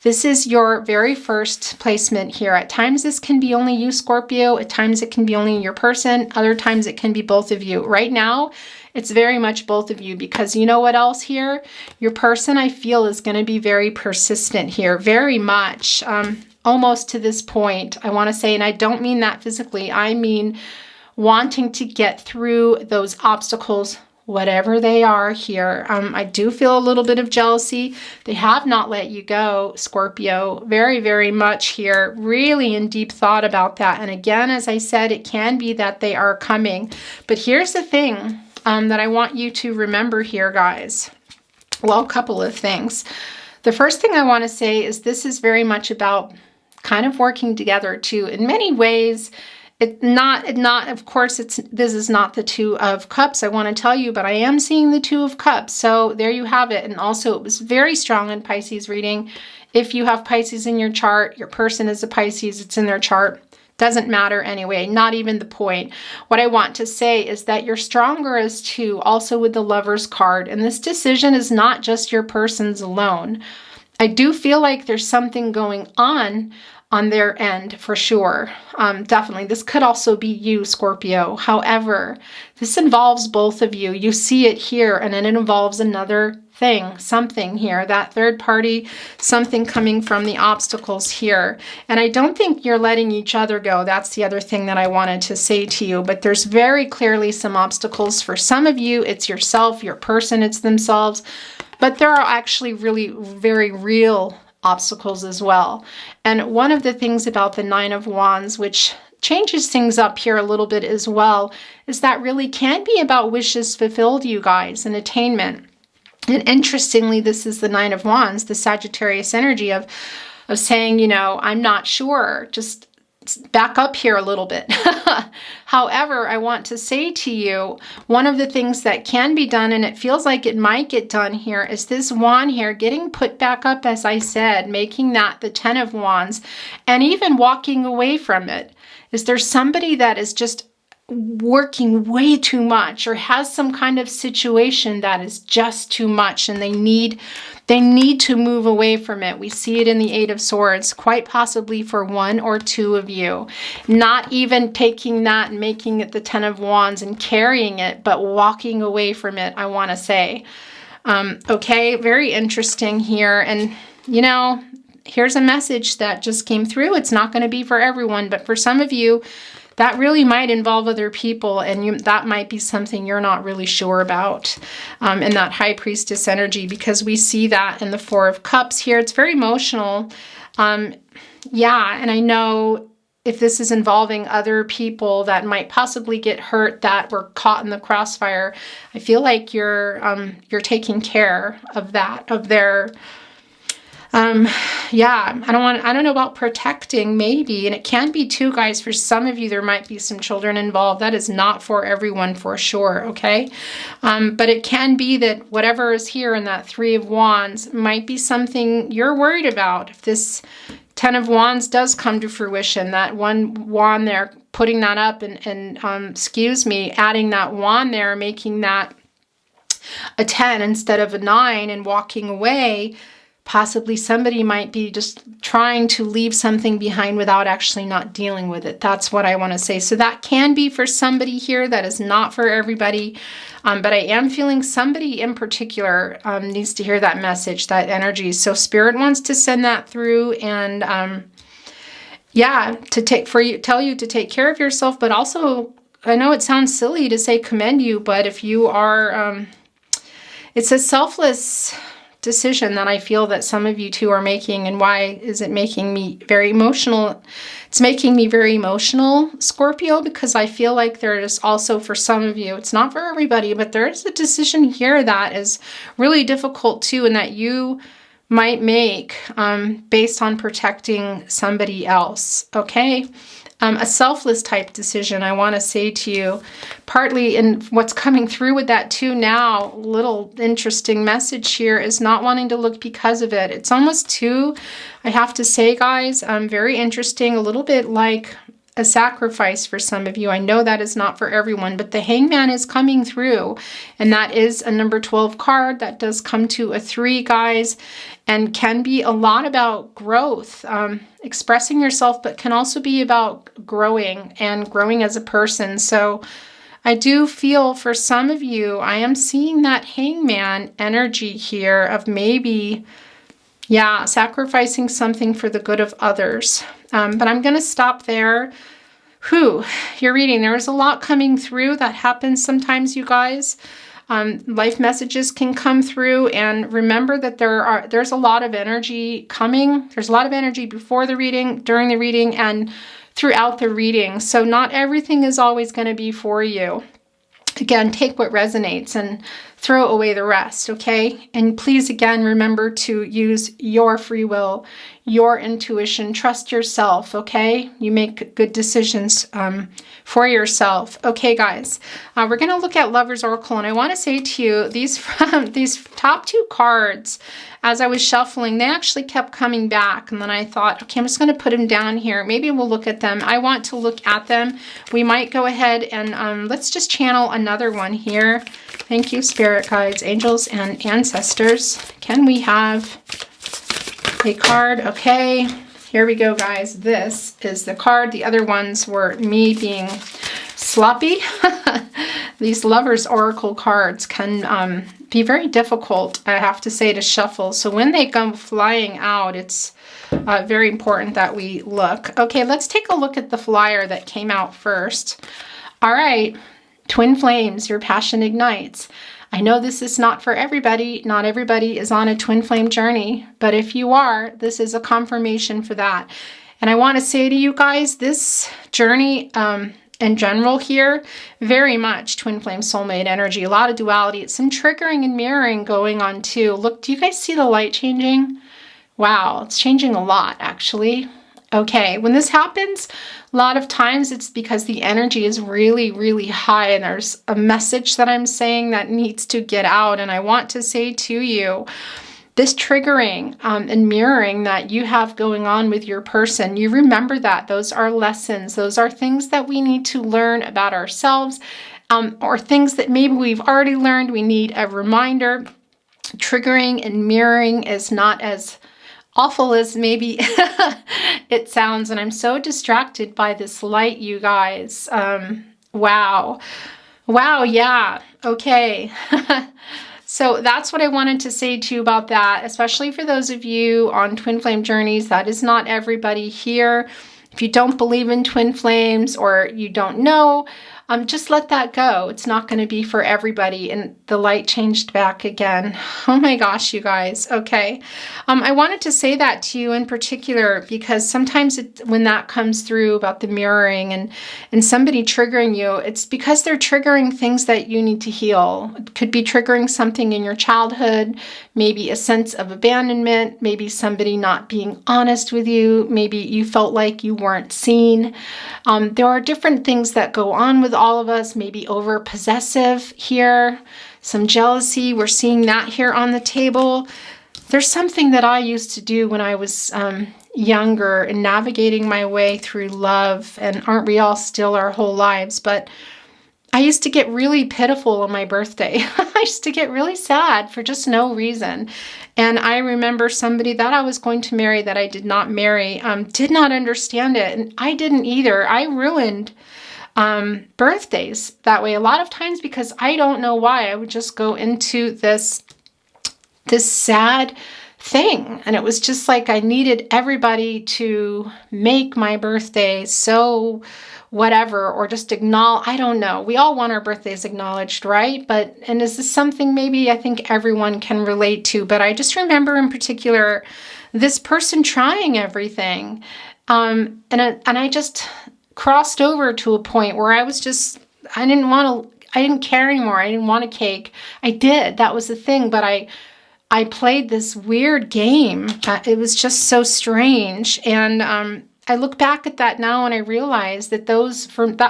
This is your very first placement here. At times this can be only you, Scorpio. At times it can be only your person. Other times it can be both of you. Right now, it's very much both of you, because you know what else here? Your person, I feel, is going to be very persistent here. Very much. Almost to this point, I want to say, and I don't mean that physically. I mean wanting to get through those obstacles whatever they are here. I do feel a little bit of jealousy. They have not let you go, Scorpio, very, very much here, really in deep thought about that. And again, as I said, it can be that they are coming. But here's the thing that I want you to remember here, guys. Well, a couple of things. The first thing I want to say is this is very much about kind of working together too. In many ways, of course, this is not the Two of Cups, I want to tell you, but I am seeing the Two of Cups. So there you have it. And also it was very strong in Pisces reading. If you have Pisces in your chart, your person is a Pisces, it's in their chart. Doesn't matter anyway, not even the point. What I want to say is that you're stronger as two, also with the Lover's card. And this decision is not just your person's alone. I do feel like there's something going on their end for sure. Definitely. This could also be you, Scorpio. However, this involves both of you. You see it here, and then it involves another thing, something here, that third party, something coming from the obstacles here. And I don't think you're letting each other go. That's the other thing that I wanted to say to you. But there's very clearly some obstacles. For some of you, it's yourself, your person, it's themselves. But there are actually really very real obstacles as well. And one of the things about the Nine of Wands, which changes things up here a little bit as well, is that really can be about wishes fulfilled, you guys, and attainment. And interestingly, this is the Nine of Wands, the Sagittarius energy of saying, you know, I'm not sure, just back up here a little bit. However, I want to say to you, one of the things that can be done, and it feels like it might get done here, is this wand here getting put back up, as I said, making that the 10 of Wands, and even walking away from it. Is there somebody that is just working way too much or has some kind of situation that is just too much and they need to move away from it? We see it in the Eight of Swords, quite possibly for one or two of you. Not even taking that and making it the 10 of Wands and carrying it, but walking away from it, I want to say. Okay, very interesting here. And, you know, here's a message that just came through. It's not going to be for everyone, but for some of you, that really might involve other people, and that might be something you're not really sure about in that High Priestess energy, because we see that in the Four of Cups here. It's very emotional. Yeah, and I know if this is involving other people that might possibly get hurt, that were caught in the crossfire, I feel like you're taking care of that, of their... yeah, I don't know about protecting, maybe, and it can be too, guys. For some of you, there might be some children involved. That is not for everyone, for sure, okay? But it can be that whatever is here in that Three of Wands might be something you're worried about. If this 10 of Wands does come to fruition, that one wand there, putting that up and adding that wand there, making that a 10 instead of a 9 and walking away, possibly somebody might be just trying to leave something behind without actually not dealing with it. That's what I want to say. So that can be for somebody here. That is not for everybody. But I am feeling somebody in particular needs to hear that message, that energy. So Spirit wants to send that through, and yeah, tell you to take care of yourself. But also, I know it sounds silly to say commend you, but if you are, it's a selfless decision that I feel that some of you two are making. And why is it making me very emotional? It's making me very emotional, Scorpio, because I feel like there is also, for some of you, it's not for everybody, but there is a decision here that is really difficult too, and that you might make based on protecting somebody else, okay? A selfless type decision, I want to say to you, partly in what's coming through with that too now, little interesting message here, is not wanting to look because of it. It's almost too, I have to say, guys, very interesting, a little bit like a sacrifice for some of you. I know that is not for everyone, but the Hangman is coming through, and that is a number 12 card. That does come to a 3, guys, and can be a lot about growth, expressing yourself, but can also be about growing and growing as a person. So I do feel for some of you, I am seeing that Hangman energy here of maybe, yeah, sacrificing something for the good of others. But I'm going to stop there. Your reading, there is a lot coming through. That happens sometimes, you guys. Life messages can come through, and remember that there's a lot of energy coming. There's a lot of energy before the reading, during the reading, and throughout the reading. So not everything is always going to be for you. Again, take what resonates and throw away the rest, okay? And please, again, remember to use your free will, your intuition. Trust yourself, okay? You make good decisions for yourself. Okay, guys, we're going to look at Lover's Oracle, and I want to say to you, these top two cards, as I was shuffling, they actually kept coming back, and then I thought, okay, I'm just going to put them down here. Maybe we'll look at them. I want to look at them. We might go ahead and let's just channel another one here. Thank you, Spirit Guides, Angels, and Ancestors. Can we have a card? Okay, here we go, guys. This is the card. The other ones were me being sloppy. These Lover's Oracle cards can be very difficult, I have to say, to shuffle. So when they come flying out, it's very important that we look. Okay, let's take a look at the flyer that came out first. All right, Twin Flames, your passion ignites. I know this is not for everybody. Not everybody is on a twin flame journey, but if you are, this is a confirmation for that. And I want to say to you guys, this journey in general here, very much twin flame soulmate energy, a lot of duality, some triggering and mirroring going on too. Look, do you guys see the light changing? Wow, it's changing a lot actually. Okay, when this happens, a lot of times it's because the energy is really, really high, and there's a message that I'm saying that needs to get out. And I want to say to you, this triggering and mirroring that you have going on with your person, you remember that. Those are lessons. Those are things that we need to learn about ourselves, or things that maybe we've already learned. We need a reminder. Triggering and mirroring is not as awful as maybe it sounds, and I'm so distracted by this light, you guys. Wow, yeah, okay. So that's what I wanted to say to you about that, especially for those of you on twin flame journeys. That is not everybody here. If you don't believe in twin flames, or you don't know, just let that go. It's not going to be for everybody. And the light changed back again. Oh my gosh, you guys. Okay. I wanted to say that to you in particular because sometimes when that comes through about the mirroring and somebody triggering you, it's because they're triggering things that you need to heal. It could be triggering something in your childhood, maybe a sense of abandonment, maybe somebody not being honest with you, maybe you felt like you weren't seen. There are different things that go on with all of us, maybe over possessive here, some jealousy. We're seeing that here on the table. There's something that I used to do when I was younger and navigating my way through love, and aren't we all still our whole lives? But I used to get really pitiful on my birthday. I used to get really sad for just no reason. And I remember somebody that I was going to marry that I did not marry, did not understand it. And I didn't either. I ruined birthdays that way a lot of times because I don't know why. I would just go into this sad thing, and it was just like I needed everybody to make my birthday so whatever, or just acknowledge. I don't know. We all want our birthdays acknowledged, right? And is this something maybe I think everyone can relate to? But I just remember in particular this person trying everything, and I just crossed over to a point where I was just, I didn't care anymore. I didn't want a cake. I did. That was the thing. But I played this weird game. It was just so strange. And I look back at that now and I realize that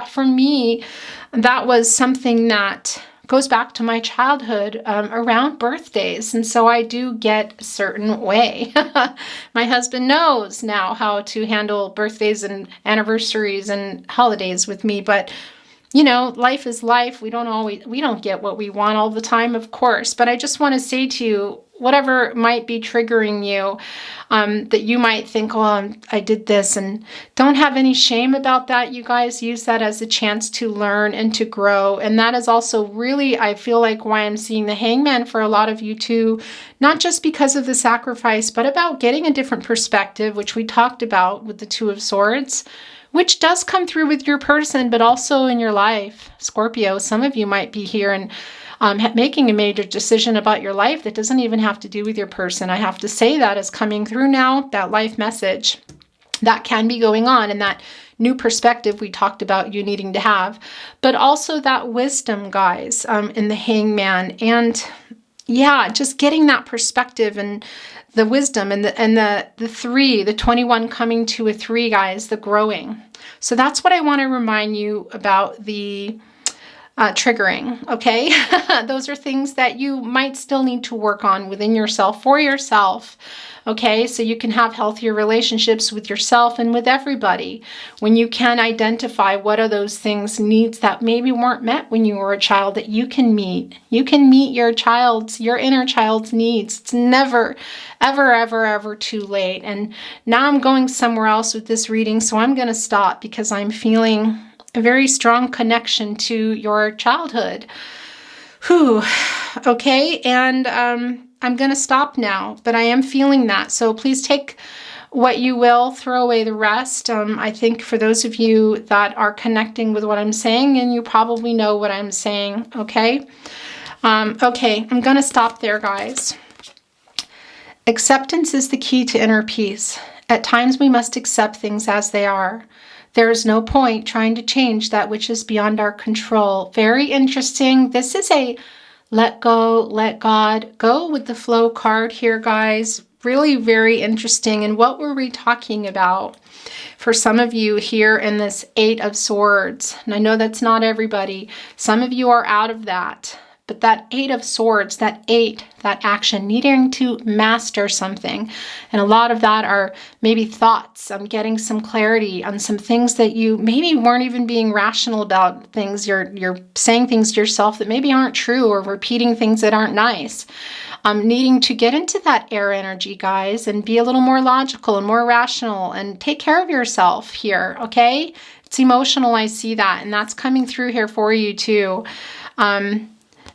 for me, that was something that goes back to my childhood around birthdays. And so I do get a certain way. My husband knows now how to handle birthdays and anniversaries and holidays with me. But, you know, life is life. We don't get what we want all the time, of course. But I just want to say to you, whatever might be triggering you, that you might think, oh, I did this, and don't have any shame about that. You guys use that as a chance to learn and to grow. And that is also really, I feel like, why I'm seeing the Hangman for a lot of you too, not just because of the sacrifice, but about getting a different perspective, which we talked about with the Two of Swords, which does come through with your person, but also in your life. Scorpio, some of you might be here and making a major decision about your life that doesn't even have to do with your person. I have to say that is coming through now, that life message that can be going on, and that new perspective we talked about you needing to have, but also that wisdom, guys, in the Hangman. And yeah, just getting that perspective and the wisdom, and the 3, the 21 coming to a 3, guys, the growing. So that's what I want to remind you about, the triggering, okay? Those are things that you might still need to work on within yourself, for yourself, okay? So you can have healthier relationships with yourself and with everybody when you can identify what are those things, needs that maybe weren't met when you were a child, that you can meet. You can meet your inner child's needs. It's never, ever, ever, ever too late. And now I'm going somewhere else with this reading, so I'm going to stop because I'm feeling a very strong connection to your childhood. Whew. Okay, and I'm going to stop now, but I am feeling that. So please take what you will, throw away the rest. I think for those of you that are connecting with what I'm saying, and you probably know what I'm saying, okay? Okay, I'm going to stop there, guys. Acceptance is the key to inner peace. At times we must accept things as they are. There is no point trying to change that which is beyond our control. Very interesting. This is a let go, let God go with the flow card here, guys. Really very interesting. And what were we talking about? For some of you here in this 8 of Swords, and I know that's not everybody, some of you are out of that. But that 8 of Swords, that action, needing to master something. And a lot of that are maybe thoughts. I'm getting some clarity on some things that you maybe weren't even being rational about, things. You're saying things to yourself that maybe aren't true, or repeating things that aren't nice. Needing to get into that air energy, guys, and be a little more logical and more rational and take care of yourself here, okay? It's emotional, I see that, and that's coming through here for you too.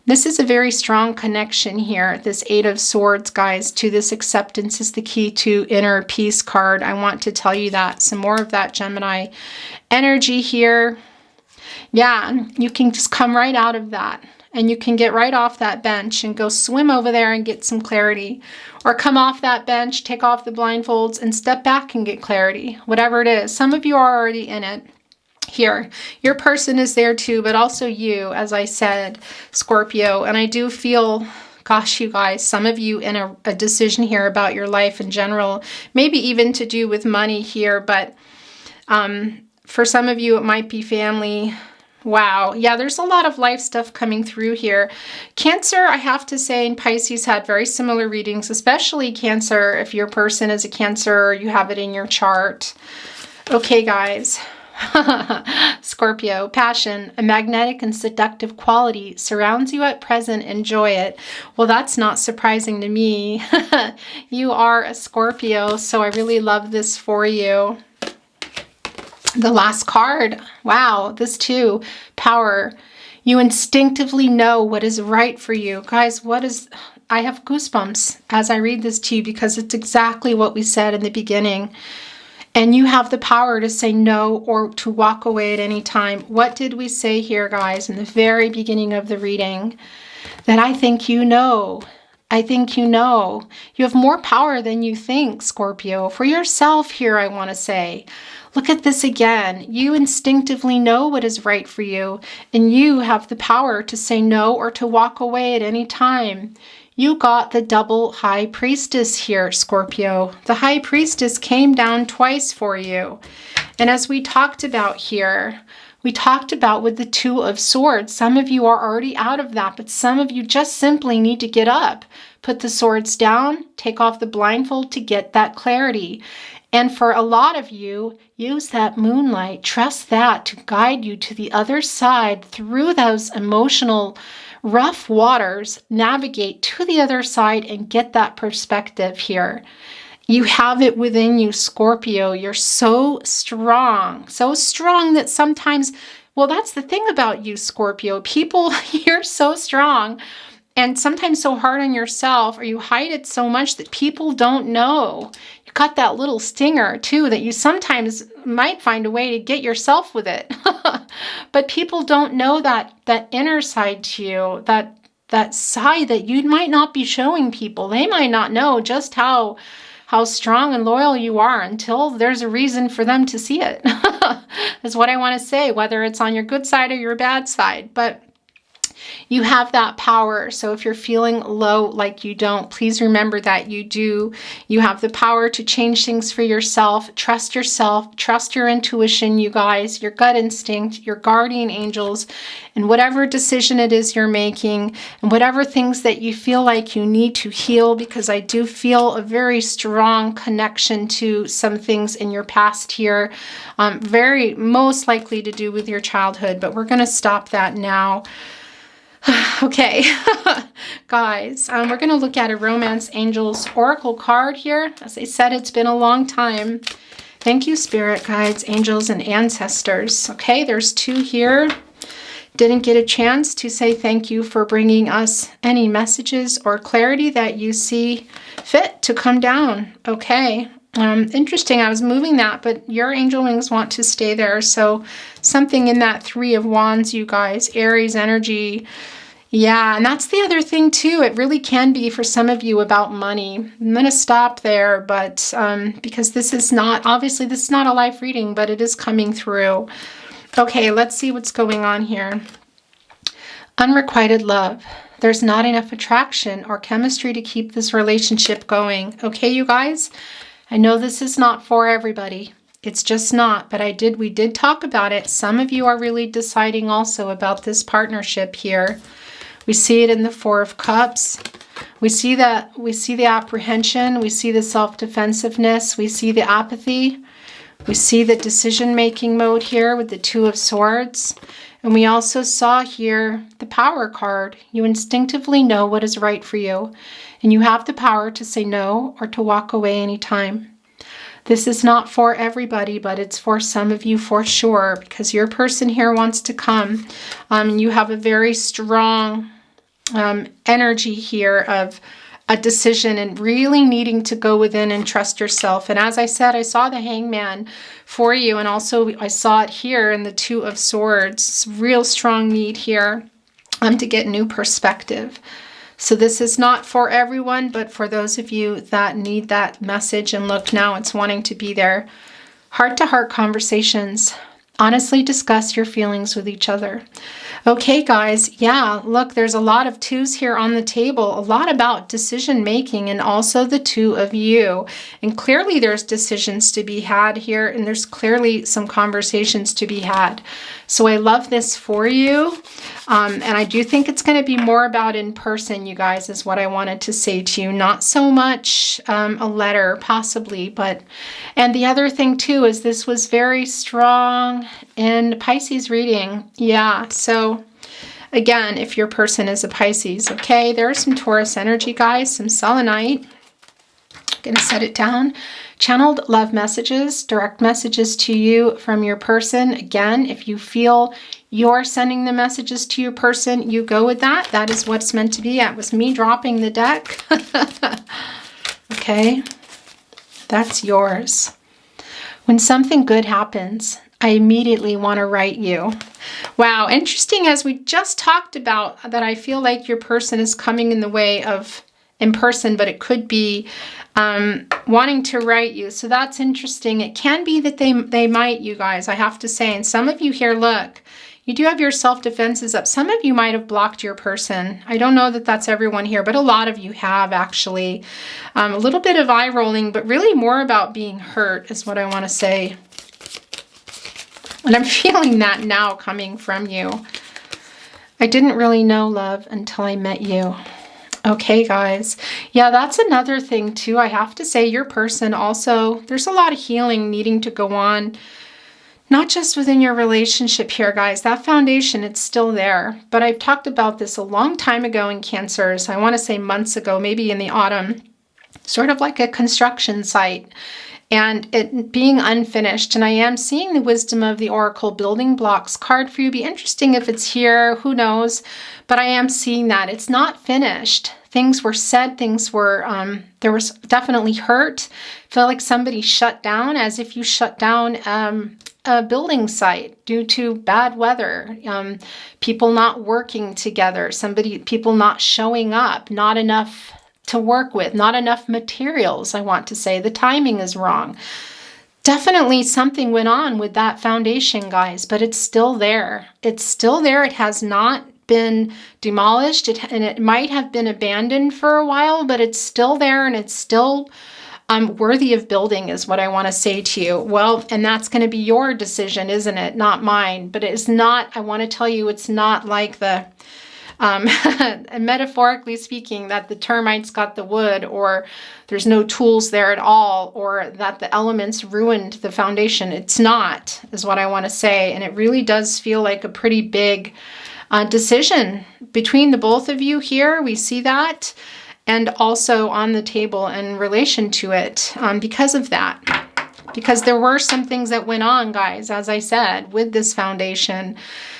This is a very strong connection here, this 8 of Swords, guys, to this acceptance is the key to inner peace card. I want to tell you that. Some more of that Gemini energy here. Yeah, you can just come right out of that, and you can get right off that bench and go swim over there and get some clarity. Or come off that bench, take off the blindfolds, and step back and get clarity. Whatever it is. Some of you are already in it. Here, your person is there too, but also you, as I said, Scorpio. And I do feel, gosh, you guys, some of you in a decision here about your life in general, maybe even to do with money here, but for some of you, it might be family. Wow. Yeah, there's a lot of life stuff coming through here. Cancer, I have to say, and Pisces had very similar readings, especially Cancer, if your person is a Cancer, you have it in your chart. Okay, guys. Scorpio, passion, a magnetic and seductive quality surrounds you at present. Enjoy it. Well, that's not surprising to me. You are a Scorpio, so I really love this for you. The last card. Wow, this too. Power. You instinctively know what is right for you. Guys, I have goosebumps as I read this to you because it's exactly what we said in the beginning. And you have the power to say no or to walk away at any time. What did we say here, guys, in the very beginning of the reading? That I think you know. I think you know. You have more power than you think, Scorpio. For yourself here, I want to say. Look at this again. You instinctively know what is right for you. And you have the power to say no or to walk away at any time. You got the double High Priestess here, Scorpio. The High Priestess came down twice for you. And as we talked about here, we talked about with the 2 of Swords, some of you are already out of that, but some of you just simply need to get up, put the swords down, take off the blindfold to get that clarity. And for a lot of you, use that moonlight, trust that to guide you to the other side through those emotional rough waters, navigate to the other side and get that perspective here. You have it within you, Scorpio. You're so strong that sometimes, well, that's the thing about you, Scorpio. People, you're so strong and sometimes so hard on yourself, or you hide it so much that people don't know. You got that little stinger too that you sometimes might find a way to get yourself with it. But people don't know that inner side to you, that that side that you might not be showing people. They might not know just how strong and loyal you are until there's a reason for them to see it. Is what I want to say, whether it's on your good side or your bad side. But you have that power. So if you're feeling low, like you don't, please remember that you do. You have the power to change things for yourself. Trust your intuition, you guys, your gut instinct, your guardian angels, and whatever decision it is you're making, and whatever things that you feel like you need to heal, because I do feel a very strong connection to some things in your past here, very most likely to do with your childhood, but we're going to stop that now. Okay, guys, we're going to look at a Romance Angels Oracle card here. As I said, it's been a long time. Thank you, Spirit Guides, Angels, and Ancestors. Okay, there's 2 here. Didn't get a chance to say thank you for bringing us any messages or clarity that you see fit to come down. Okay, interesting. I was moving that, but your angel wings want to stay there. So something in that 3 of Wands, you guys, Aries energy. Yeah, and that's the other thing too. It really can be for some of you about money. I'm going to stop there, but because this is not, obviously this is not a life reading, but it is coming through. Okay, let's see what's going on here. Unrequited love. There's not enough attraction or chemistry to keep this relationship going. Okay, you guys, I know this is not for everybody. It's just not, but we did talk about it. Some of you are really deciding also about this partnership here. We see it in the 4 of Cups. We see the apprehension. We see the self-defensiveness. We see the apathy. We see the decision-making mode here with the 2 of Swords. And we also saw here the Power card. You instinctively know what is right for you. And you have the power to say no or to walk away anytime. This is not for everybody, but it's for some of you for sure, because your person here wants to come. You have a very strong energy here of a decision and really needing to go within and trust yourself. And as I said, I saw the Hangman for you, and also I saw it here in the 2 of Swords. Real strong need here to get new perspective. So this is not for everyone, but for those of you that need that message, and look, now it's wanting to be there. Heart-to-heart conversations. Honestly discuss your feelings with each other. Okay, guys, yeah, look, there's a lot of 2s here on the table, a lot about decision making, and also the 2 of you. And clearly there's decisions to be had here, and there's clearly some conversations to be had. So I love this for you. And I do think it's going to be more about in person, you guys, is what I wanted to say to you. Not so much a letter, possibly, but, and the other thing too is this was very strong in Pisces reading. Yeah, so again, if your person is a Pisces, okay, there's some Taurus energy, guys, some selenite. I'm going to set it down. Channeled love messages, direct messages to you from your person. Again, if you feel you're sending the messages to your person, you go with that. That is what's meant to be. That was me dropping the deck. Okay, that's yours. When something good happens, I immediately want to write you. Wow, interesting, as we just talked about, that I feel like your person is coming in the way of in person, but it could be wanting to write you. So that's interesting. It can be that they might, you guys, I have to say. And some of you here, look, you do have your self-defenses up. Some of you might have blocked your person. I don't know that that's everyone here, but a lot of you have actually. A little bit of eye rolling, but really more about being hurt is what I want to say. And I'm feeling that now coming from you. I didn't really know love until I met you. Okay, guys. Yeah, that's another thing too. I have to say your person also, there's a lot of healing needing to go on. Not just within your relationship here, guys. That foundation, it's still there. But I've talked about this a long time ago in Cancers. I want to say months ago, maybe in the autumn. Sort of like a construction site. And it being unfinished. And I am seeing the wisdom of the Oracle building blocks card for you. Be interesting if it's here, who knows. But I am seeing that it's not finished. Things were said, things were, there was definitely hurt. I feel like somebody shut down, as if you shut down a building site due to bad weather, people not working together, people not showing up, not enough to work with, not enough materials, I want to say. The timing is wrong. Definitely something went on with that foundation, guys, but it's still there. It's still there. It has not been demolished, and it might have been abandoned for a while, but it's still there, and it's still worthy of building, is what I want to say to you. Well, and that's going to be your decision, isn't it? Not mine. But it's not, I want to tell you, it's not like the, metaphorically speaking, that the termites got the wood, or there's no tools there at all, or that the elements ruined the foundation. It's not, is what I want to say. And it really does feel like a pretty big decision between the both of you here. We see that. And also on the table in relation to it, because of that. Because there were some things that went on, guys, as I said, with this foundation.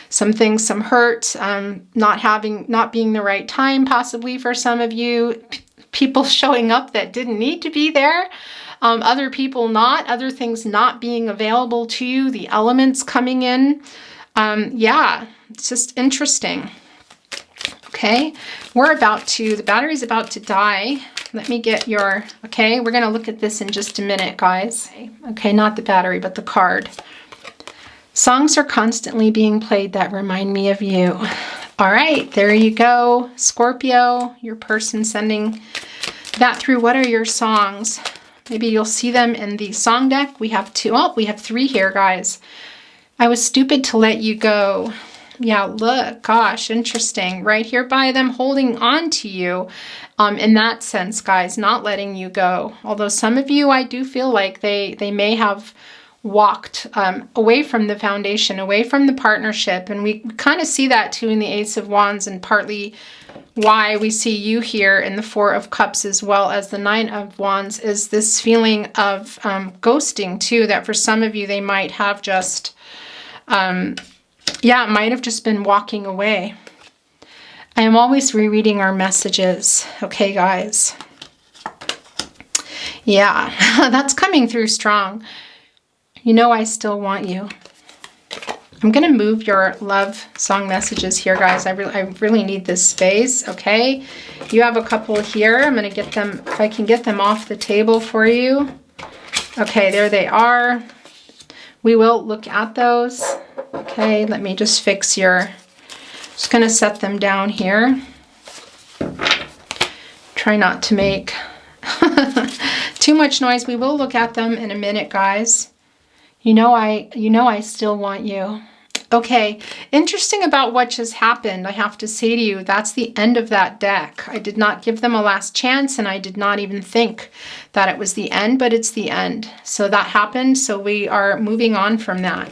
Some things, some hurt, not being the right time possibly for some of you. People showing up that didn't need to be there. Other people not, other things not being available to you. The elements coming in. Yeah, it's just interesting. Okay, the battery's about to die. Let me get your, okay, we're going to look at this in just a minute, guys. Okay, not the battery, but the card. Songs are constantly being played that remind me of you. All right, there you go. Scorpio, your person sending that through. What are your songs? Maybe you'll see them in the song deck. We have two. Oh, we have three here, guys. I was stupid to let you go. Yeah, look, gosh, interesting. Right here by them holding on to you in that sense, guys, not letting you go. Although some of you, I do feel like they may have walked away from the foundation, away from the partnership. And we kind of see that too in the Ace of Wands, and partly why we see you here in the Four of Cups as well as the Nine of Wands is this feeling of ghosting too, that for some of you, they might have just... yeah, it might have just been walking away. I am always rereading our messages. Okay, guys. Yeah, that's coming through strong. You know I still want you. I'm going to move your love song messages here, guys. I really need this space, okay? You have a couple here. I'm going to get them, if I can get them off the table for you. Okay, there they are. We will look at those. Okay, let me just fix your, just going to set them down here. Try not to make too much noise. We will look at them in a minute, guys. You know I still want you. Okay, interesting about what just happened. I have to say to you, that's the end of that deck. I did not give them a last chance, and I did not even think that it was the end, but it's the end. So that happened, so we are moving on from that.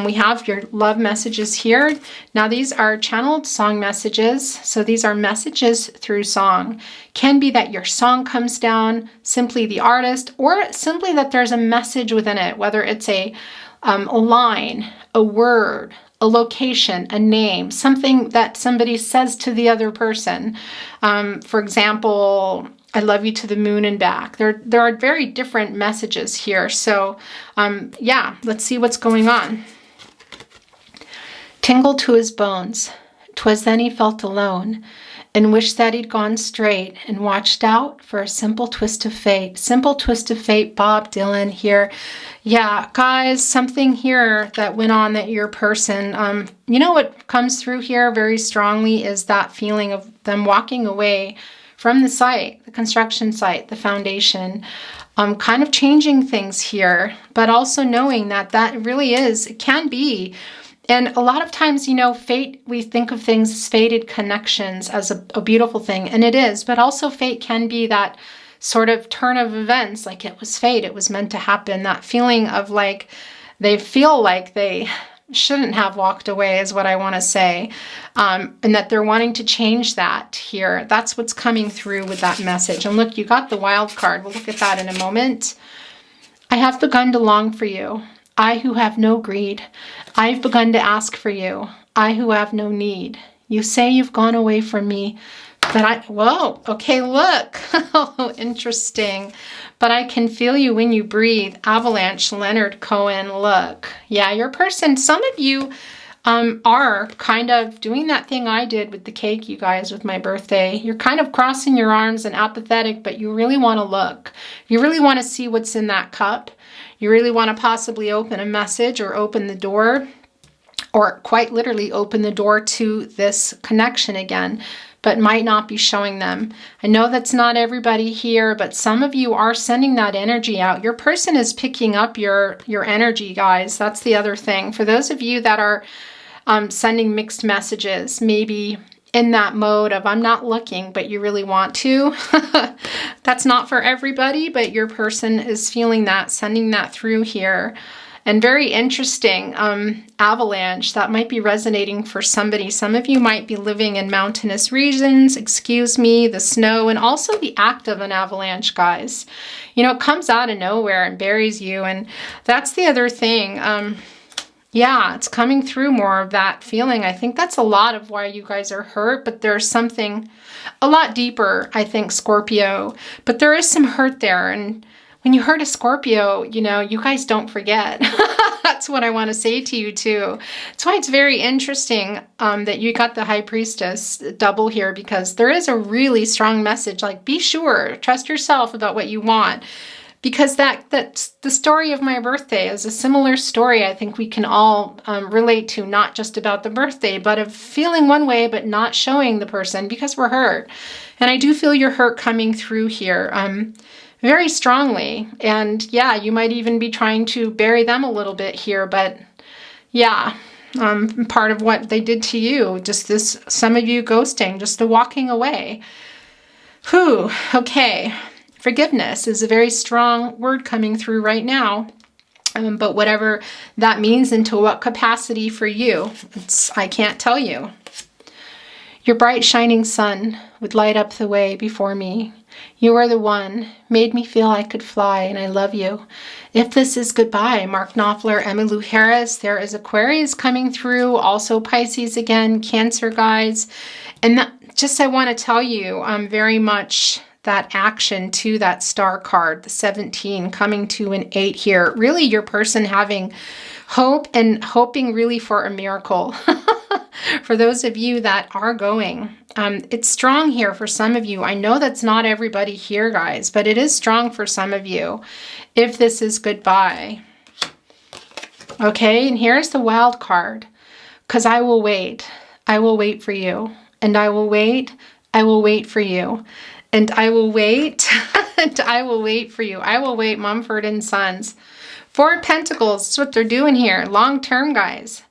We have your love messages here. Now these are channeled song messages, so these are messages through song. Can be that your song comes down, simply the artist, or simply that there's a message within it, whether it's a line, a word, a location, a name, something that somebody says to the other person. For example, I love you to the moon and back. There are very different messages here. So yeah, let's see what's going on. Tingle to his bones. 'Twas then he felt alone and wished that he'd gone straight and watched out for a simple twist of fate. Simple twist of fate, Bob Dylan here. Yeah, guys, something here that went on that your person, you know what comes through here very strongly is that feeling of them walking away from the site, the construction site, the foundation, kind of changing things here, but also knowing that that really is, it can be. And a lot of times, you know, fate, we think of things as fated connections as a beautiful thing, and it is, but also fate can be that sort of turn of events, like it was fate, it was meant to happen, that feeling of like they feel like they shouldn't have walked away is what I want to say, and that they're wanting to change that here. That's what's coming through with that message. And look, you got the wild card. We'll look at that in a moment. I have begun to long for you. I who have no greed, I've begun to ask for you. I who have no need. You say you've gone away from me But whoa, okay, look. Oh, interesting. But I can feel you when you breathe. Avalanche, Leonard Cohen, look. Yeah, your person, some of you are kind of doing that thing I did with the cake, you guys, with my birthday. You're kind of crossing your arms and apathetic, but you really want to look. You really want to see what's in that cup. You really want to possibly open a message or open the door, or quite literally open the door to this connection again, but might not be showing them. I know that's not everybody here, but some of you are sending that energy out. Your person is picking up your energy, guys. That's the other thing. For those of you that are sending mixed messages, maybe in that mode of I'm not looking, but you really want to. That's not for everybody, but your person is feeling that, sending that through here. And very interesting, avalanche, that might be resonating for somebody. Some of you might be living in mountainous regions, excuse me, the snow, and also the act of an avalanche, guys. You know, it comes out of nowhere and buries you, and that's the other thing. Yeah, it's coming through more of that feeling. I think that's a lot of why you guys are hurt, but there's something a lot deeper, I think, Scorpio. But there is some hurt there, and when you hurt a Scorpio, you know, you guys don't forget. That's what I want to say to you too. That's why it's very interesting that you got the High Priestess double here, because there is a really strong message, like be sure, trust yourself about what you want. Because that's the story of my birthday is a similar story I think we can all relate to, not just about the birthday, but of feeling one way but not showing the person because we're hurt. And I do feel your hurt coming through here very strongly. And yeah, you might even be trying to bury them a little bit here, but yeah, part of what they did to you, just this, some of you ghosting, just the walking away. Whew, okay. Forgiveness is a very strong word coming through right now, but whatever that means and to what capacity for you, I can't tell you. Your bright shining sun would light up the way before me. You are the one, made me feel I could fly, and I love you. If this is goodbye, Mark Knopfler, Emmylou Harris, there is Aquarius coming through, also Pisces again, Cancer, guys. And that, just I want to tell you, very much that action to that star card, the 17 coming to an 8 here. Really your person having hope and hoping really for a miracle. For those of you that are going, it's strong here for some of you. I know that's not everybody here, guys, but it is strong for some of you. If this is goodbye. Okay, and here's the wild card. Because I will wait. I will wait for you. And I will wait. I will wait for you. And I will wait, and I will wait for you. I will wait, Mumford & Sons. 4 of Pentacles, that's what they're doing here. Long term, guys.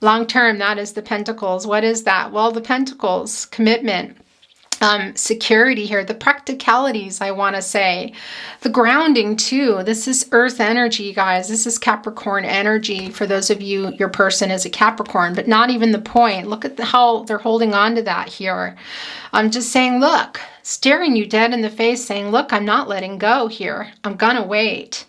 Long term, that is the Pentacles. What is that? Well, the Pentacles, commitment, security here, the practicalities, I want to say. The grounding, too. This is Earth energy, guys. This is Capricorn energy. For those of you, your person is a Capricorn, but not even the point. Look at how they're holding on to that here. I'm just saying, look, staring you dead in the face, saying, look, I'm not letting go here. I'm gonna wait.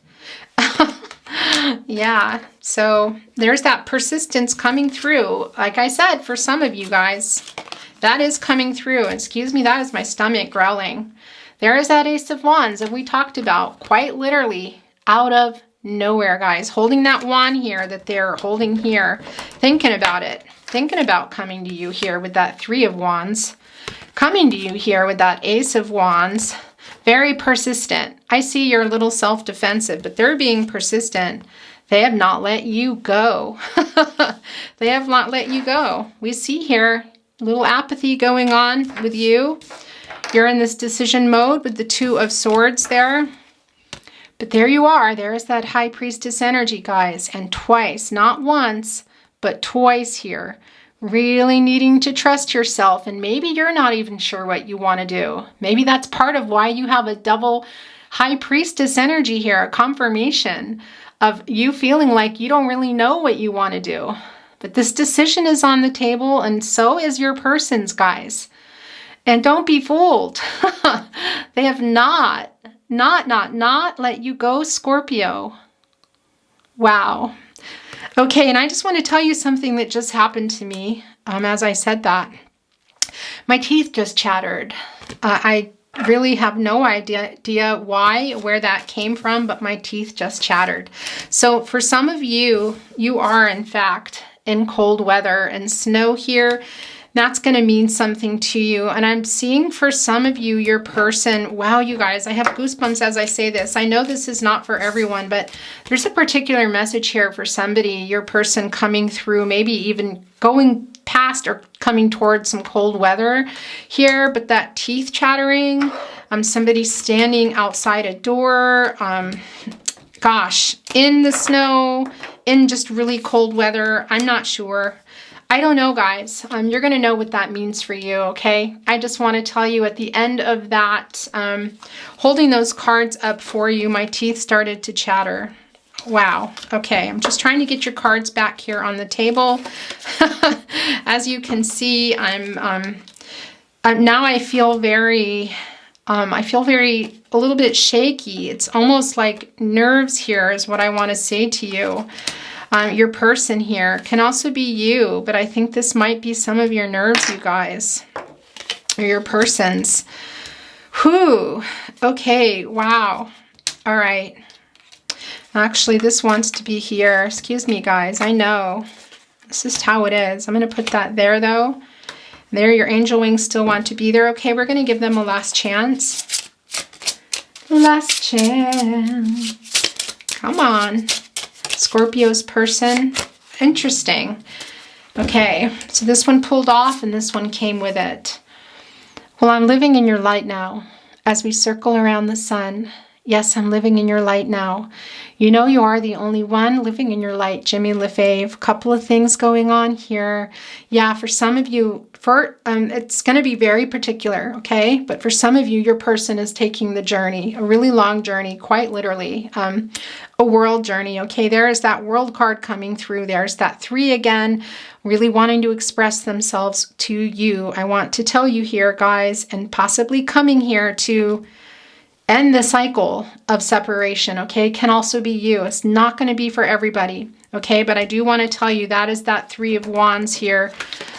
Yeah, so there's that persistence coming through. Like I said, for some of you guys, that is coming through. Excuse me, that is my stomach growling. There is that Ace of Wands that we talked about, quite literally out of nowhere, guys. Holding that wand here that they're holding here, thinking about it, thinking about coming to you here with that 3 of Wands, coming to you here with that Ace of Wands. Very persistent. I see you're a little self-defensive, but they're being persistent. They have not let you go. They have not let you go. We see here a little apathy going on with you. You're in this decision mode with the 2 of Swords there. But there you are. There's that High Priestess energy, guys. And twice, not once, but twice here. Really needing to trust yourself, and maybe you're not even sure what you want to do. Maybe that's part of why you have a double High Priestess energy here, a confirmation of you feeling like you don't really know what you want to do. But this decision is on the table, and so is your person's, guys. And don't be fooled. They have not let you go, Scorpio. Wow. Okay, and I just want to tell you something that just happened to me as I said that. My teeth just chattered. I really have no idea why, where that came from, but my teeth just chattered. So for some of you, you are in fact in cold weather and snow here. That's going to mean something to you. And I'm seeing for some of you, your person, wow, you guys, I have goosebumps as I say this. I know this is not for everyone, but there's a particular message here for somebody, your person coming through, maybe even going past or coming towards some cold weather here, but that teeth chattering, somebody standing outside a door, gosh, in the snow, in just really cold weather. I'm not sure. I don't know, guys. You're going to know what that means for you, okay? I just want to tell you at the end of that, holding those cards up for you, my teeth started to chatter. Wow. Okay, I'm just trying to get your cards back here on the table. As you can see, now I feel very, a little bit shaky. It's almost like nerves here is what I want to say to you. Your person here can also be you, but I think this might be some of your nerves, you guys, or your persons. Whew. Okay. Wow. All right. Actually, this wants to be here. Excuse me, guys. I know. This is how it is. I'm going to put that there, though. There, your angel wings still want to be there. Okay, we're going to give them a last chance. Last chance. Come on. Scorpio's person. Interesting. Okay, so this one pulled off and this one came with it. Well, I'm living in your light now as we circle around the sun. Yes, I'm living in your light now. You know you are the only one living in your light, Jimmy LaFave. Couple of things going on here. Yeah, for some of you, it's going to be very particular, okay? But for some of you, your person is taking the journey, a really long journey, quite literally, a world journey, okay? There is that world card coming through. There's that 3 again, really wanting to express themselves to you. I want to tell you here, guys, and possibly coming here to end the cycle of separation, okay? Can also be you. It's not going to be for everybody, okay? But I do want to tell you that is that 3 of Wands here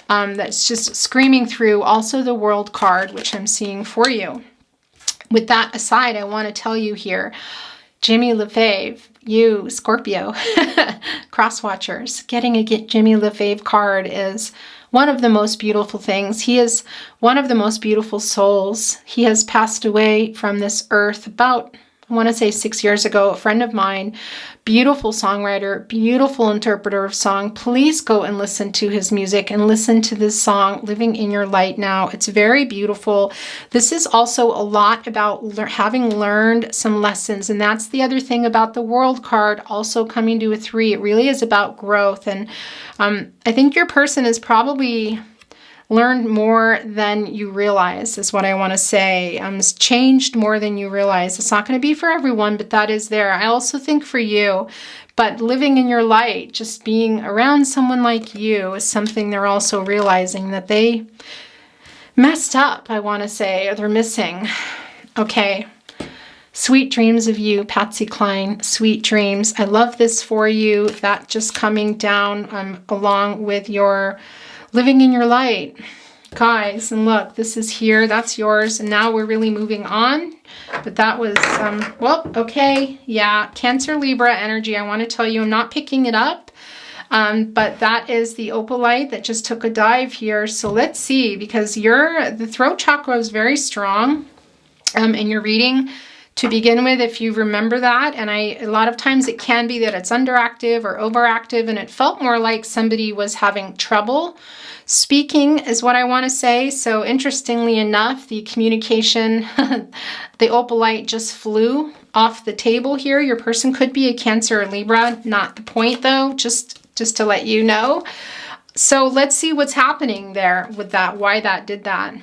that's just screaming through. Also the World card, which I'm seeing for you. With that aside, I want to tell you here, Jimmy LaFave, you, Scorpio, cross watchers, getting a Jimmy LaFave card is one of the most beautiful things. He is one of the most beautiful souls. He has passed away from this earth about, I want to say 6 years ago, a friend of mine, beautiful songwriter, beautiful interpreter of song. Please go and listen to his music and listen to this song, Living in Your Light Now. It's very beautiful. This is also a lot about having learned some lessons. And that's the other thing about the World card also coming to a 3. It really is about growth. And I think your person has probably learned more than you realize is what I want to say. It's changed more than you realize. It's not going to be for everyone, but that is there. I also think for you, but living in your light, just being around someone like you is something they're also realizing that they messed up, I want to say, or they're missing. Okay. Sweet dreams of you, Patsy Cline, sweet dreams. I love this for you. That just coming down along with your living in your light, guys. And look, this is here, that's yours. And now we're really moving on. But that was, well, okay. Yeah, Cancer, Libra energy. I want to tell you, I'm not picking it up. But that is the opalite that just took a dive here. So let's see, because the throat chakra is very strong in your reading to begin with, if you remember that. And a lot of times it can be that it's underactive or overactive, and it felt more like somebody was having trouble speaking is what I want to say. So interestingly enough, the communication, the opalite just flew off the table here. Your person could be a Cancer or Libra, not the point though, just to let you know. So let's see what's happening there with that, why that did that.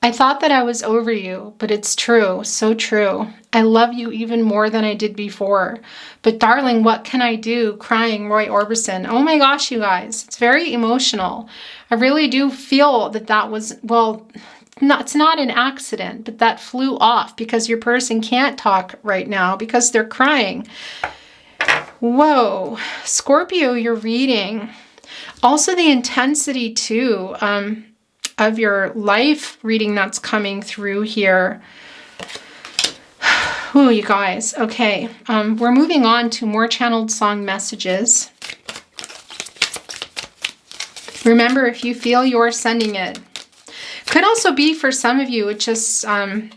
I thought that I was over you, but it's true, so true. I love you even more than I did before. But darling, what can I do? Crying, Roy Orbison. Oh my gosh, you guys, it's very emotional. I really do feel that was, well, it's not an accident, but that flew off because your person can't talk right now because they're crying. Whoa, Scorpio, you're reading. Also the intensity too. of your life reading that's coming through here. Ooh, you guys. Okay, we're moving on to more channeled song messages. Remember, if you feel you're sending it. Could also be for some of you, it's just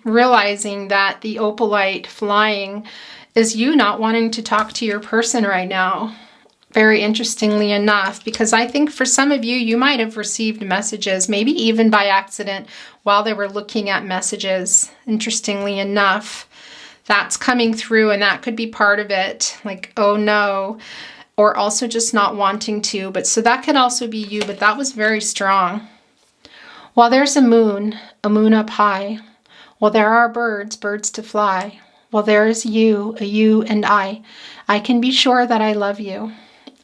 realizing that the opalite flying is you not wanting to talk to your person right now. Very interestingly enough, because I think for some of you, you might have received messages, maybe even by accident, while they were looking at messages. Interestingly enough, that's coming through, and that could be part of it. Like, oh no. Or also just not wanting to. But so that could also be you, but that was very strong. While there's a moon up high. While there are birds to fly. While there is you, a you and I can be sure that I love you.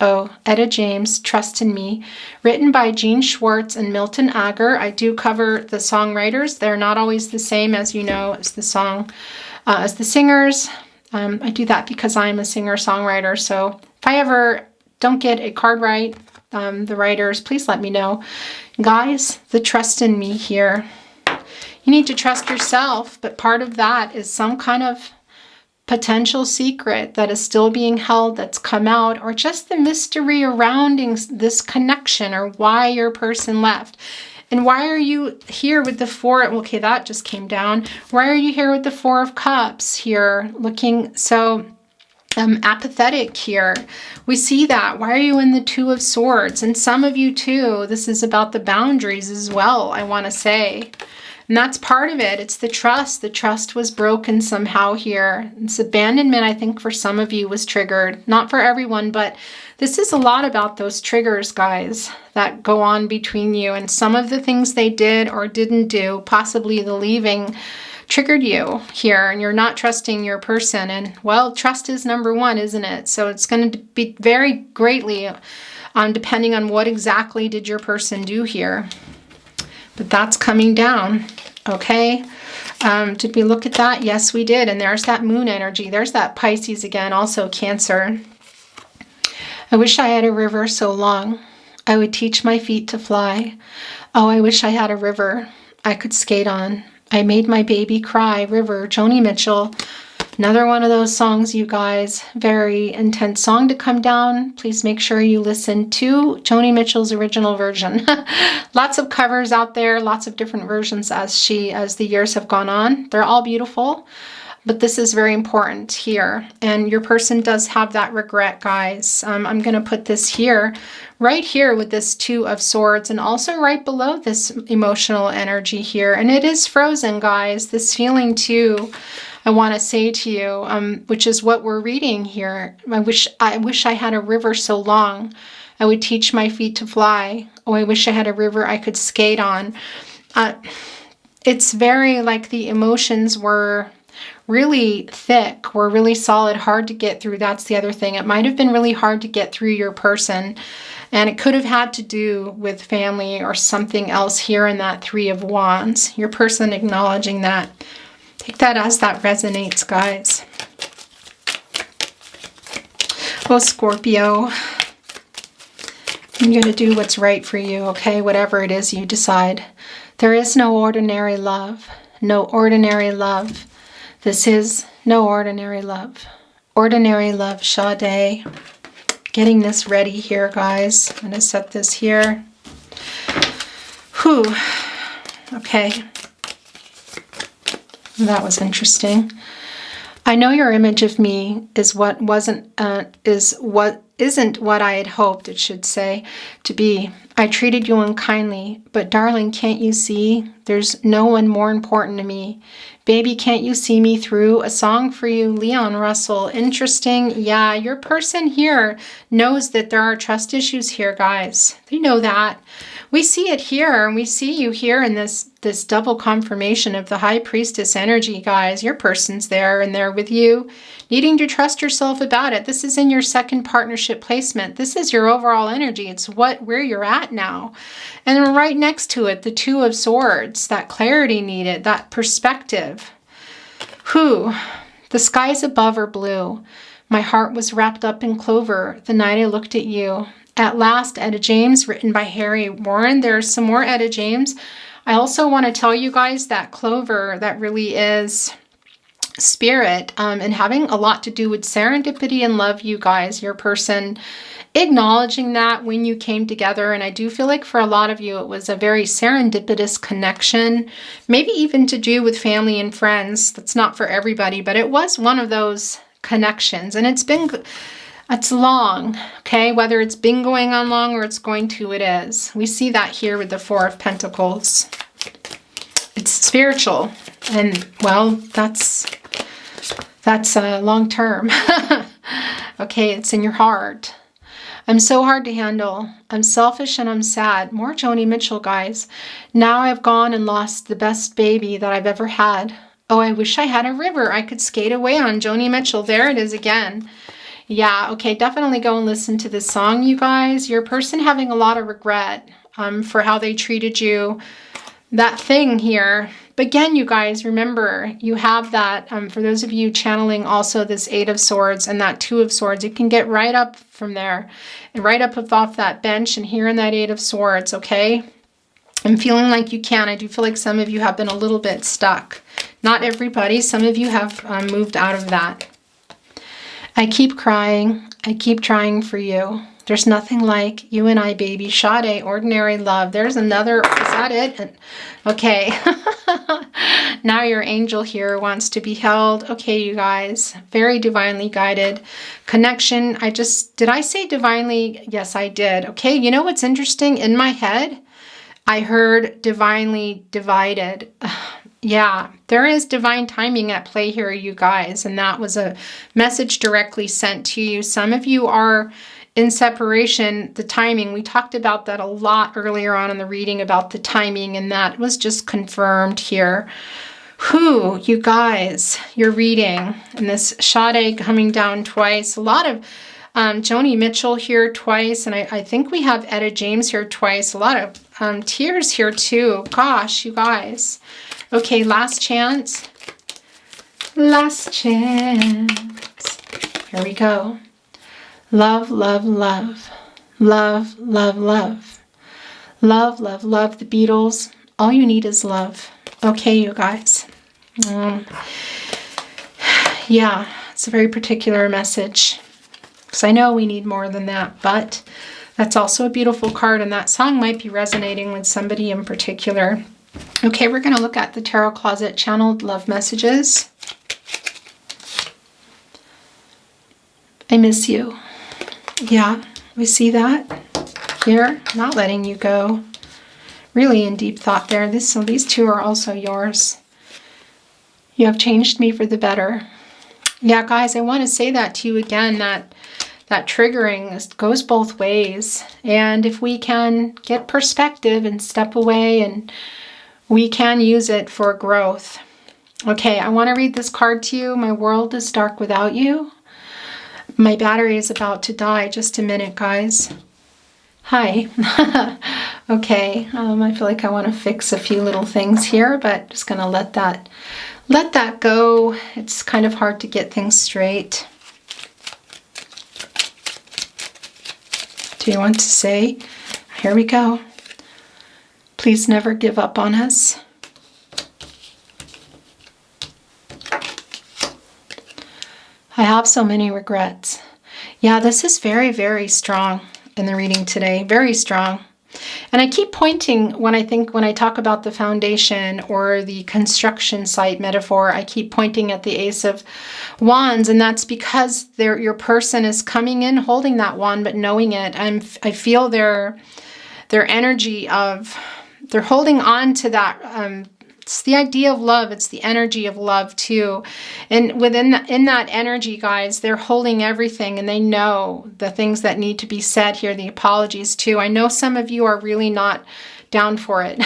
Oh, Etta James, Trust in Me. Written by Gene Schwartz and Milton Agar. I do cover the songwriters. They're not always the same, as you know, as the song, as the singers. I do that because I'm a singer-songwriter, so if I ever don't get a card right, the writers, please let me know. Guys, the trust in me here. You need to trust yourself, but part of that is some kind of potential secret that is still being held that's come out, or just the mystery surrounding this connection, or why your person left. And why are you here with the Four? Okay, that just came down. Why are you here with the Four of Cups here? Looking so apathetic here. We see that. Why are you in the Two of Swords? And some of you too, this is about the boundaries as well, I want to say. And that's part of it. It's the trust. The trust was broken somehow here. This abandonment, I think, for some of you was triggered. Not for everyone, but this is a lot about those triggers, guys, that go on between you. And some of the things they did or didn't do, possibly the leaving, triggered you here. And you're not trusting your person. And, well, trust is number one, isn't it? So it's going to be very greatly depending on what exactly did your person do here. But that's coming down, okay? Did we look at that? Yes, we did. And there's that moon energy. There's that Pisces again, also Cancer. I wish I had a river so long I would teach my feet to fly. Oh, I wish I had a river I could skate on. I made my baby cry. River, Joni Mitchell. Another one of those songs, you guys. Very intense song to come down. Please make sure you listen to Joni Mitchell's original version. Lots of covers out there, lots of different versions as the years have gone on. They're all beautiful, but this is very important here. And your person does have that regret, guys. I'm going to put this here, right here with this Two of Swords, and also right below this emotional energy here. And it is frozen, guys. This feeling too, I want to say to you, which is what we're reading here. I wish I had a river so long I would teach my feet to fly. Oh, I wish I had a river I could skate on. It's very like the emotions were really thick, were really solid, hard to get through. That's the other thing. It might have been really hard to get through your person, and it could have had to do with family or something else here in that Three of Wands. Your person acknowledging that. Take that as that resonates, guys. Oh, Scorpio, I'm going to do what's right for you, okay? Whatever it is you decide. There is no ordinary love. No ordinary love. This is no ordinary love. Ordinary love, Sade. Getting this ready here, guys. I'm going to set this here. Whew. Okay. That was interesting. I know your image of me is what isn't what I had hoped it should say to be. I treated you unkindly, but darling, can't you see? There's no one more important to me. Baby, can't you see me through? A song for you, Leon Russell. Interesting. Yeah, your person here knows that there are trust issues here, guys. They know that. We see it here, and we see you here in this double confirmation of the High Priestess energy, guys. Your person's there, and they're with you, needing to trust yourself about it. This is in your second partnership placement. This is your overall energy. It's where you're at now. And then right next to it, the Two of Swords, that clarity needed, that perspective. Whew. The skies above are blue. My heart was wrapped up in clover the night I looked at you. At last, Etta James, written by Harry Warren. There's some more Etta James. I also want to tell you guys that Clover, that really is spirit, and having a lot to do with serendipity and love, you guys. Your person acknowledging that when you came together. And I do feel like for a lot of you, it was a very serendipitous connection, maybe even to do with family and friends. That's not for everybody, but it was one of those connections. And it's long, okay? Whether it's been going on long or it's going to, it is. We see that here with the Four of Pentacles. It's spiritual. And, well, that's long term. Okay, it's in your heart. I'm so hard to handle. I'm selfish and I'm sad. More Joni Mitchell, guys. Now I've gone and lost the best baby that I've ever had. Oh, I wish I had a river I could skate away on. Joni Mitchell. There it is again. Yeah, okay, definitely go and listen to this song, you guys. Your person having a lot of regret for how they treated you. That thing here. But again, you guys, remember, you have that, for those of you channeling also this Eight of Swords and that Two of Swords, you can get right up from there and right up off that bench and here in that Eight of Swords, okay? I'm feeling like you can. I do feel like some of you have been a little bit stuck. Not everybody. Some of you have moved out of that. I keep crying. I keep trying for you. There's nothing like you and I, baby. Sade, ordinary love. There's another. Is that it? Okay. Now your angel here wants to be held. Okay, you guys. Very divinely guided connection. Did I say divinely? Yes, I did. Okay, you know what's interesting? In my head, I heard divinely divided. Yeah, there is divine timing at play here, you guys. And that was a message directly sent to you. Some of you are in separation, the timing. We talked about that a lot earlier on in the reading about the timing, and that was just confirmed here. Whew, you guys, you're reading. And this Sade coming down twice. A lot of Joni Mitchell here twice. And I think we have Etta James here twice. A lot of tears here too. Gosh, you guys. Okay, last chance. Last chance. Here we go. Love, love, love. Love, love, love. Love, love, love. The Beatles. All you need is love. Okay, you guys. Yeah, it's a very particular message. Because I know we need more than that, but that's also a beautiful card, and that song might be resonating with somebody in particular. Okay, we're going to look at the Tarot Closet channeled love messages. I miss you. Yeah, we see that here. Not letting you go. Really in deep thought there. So these two are also yours. You have changed me for the better. Yeah, guys, I want to say that to you again, that triggering goes both ways. And if we can get perspective and step away, and we can use it for growth. Okay, I want to read this card to you. My world is dark without you. My battery is about to die. Just a minute, guys. Hi. Okay, I feel like I want to fix a few little things here, but just going to let that go. It's kind of hard to get things straight. Do you want to say? Here we go. Please never give up on us. I have so many regrets. Yeah, this is very, very strong in the reading today. Very strong. And I keep pointing when I talk about the foundation or the construction site metaphor, I keep pointing at the Ace of Wands, and that's because your person is coming in holding that wand, but knowing it. I feel their energy of, they're holding on to that. It's the idea of love. It's the energy of love too. And in that energy, guys, they're holding everything, and they know the things that need to be said here, the apologies too. I know some of you are really not down for it.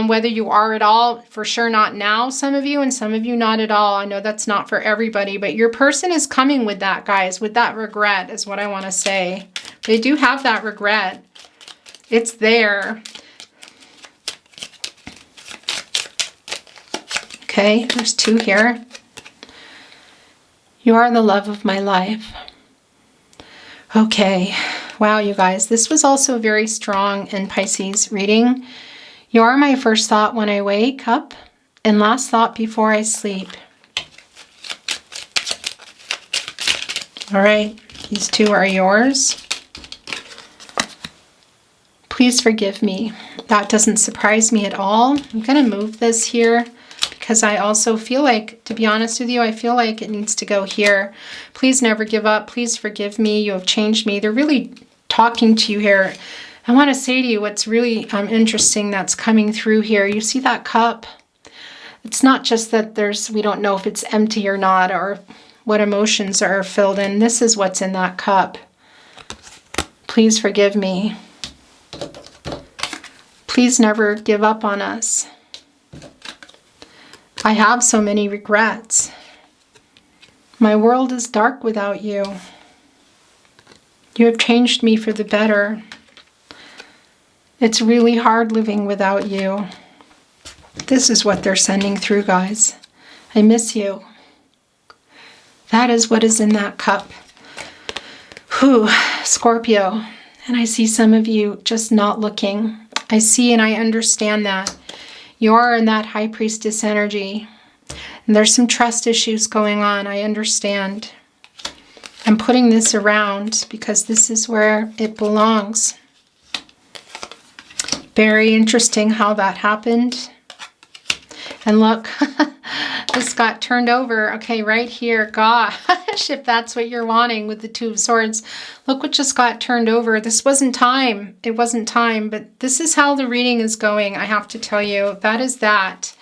Whether you are at all, for sure not now, some of you, and some of you not at all. I know that's not for everybody, but your person is coming with that, guys, with that regret is what I want to say. They do have that regret. It's there. Okay, there's two here. You are the love of my life. Okay, wow, you guys, this was also very strong in Pisces reading. You are my first thought when I wake up and last thought before I sleep. All right, these two are yours. Please forgive me. That doesn't surprise me at all. I'm going to move this here because I also feel like, to be honest with you, I feel like it needs to go here. Please never give up. Please forgive me. You have changed me. They're really talking to you here. I want to say to you what's really interesting that's coming through here. You see that cup? It's not just that we don't know if it's empty or not, or what emotions are filled in. This is what's in that cup. Please forgive me. Please never give up on us. I have so many regrets. My world is dark without you. You have changed me for the better. It's really hard living without you. This is what they're sending through, guys. I miss you. That is what is in that cup. Whew, Scorpio. And I see some of you just not looking. I see and I understand that. You are in that high priestess energy. And there's some trust issues going on. I understand. I'm putting this around because this is where it belongs. Very interesting how that happened. And look, this got turned over. Okay, right here. Gosh, if that's what you're wanting with the Two of Swords. Look what just got turned over. This wasn't time. It wasn't time, but this is how the reading is going. I have to tell you, that is that.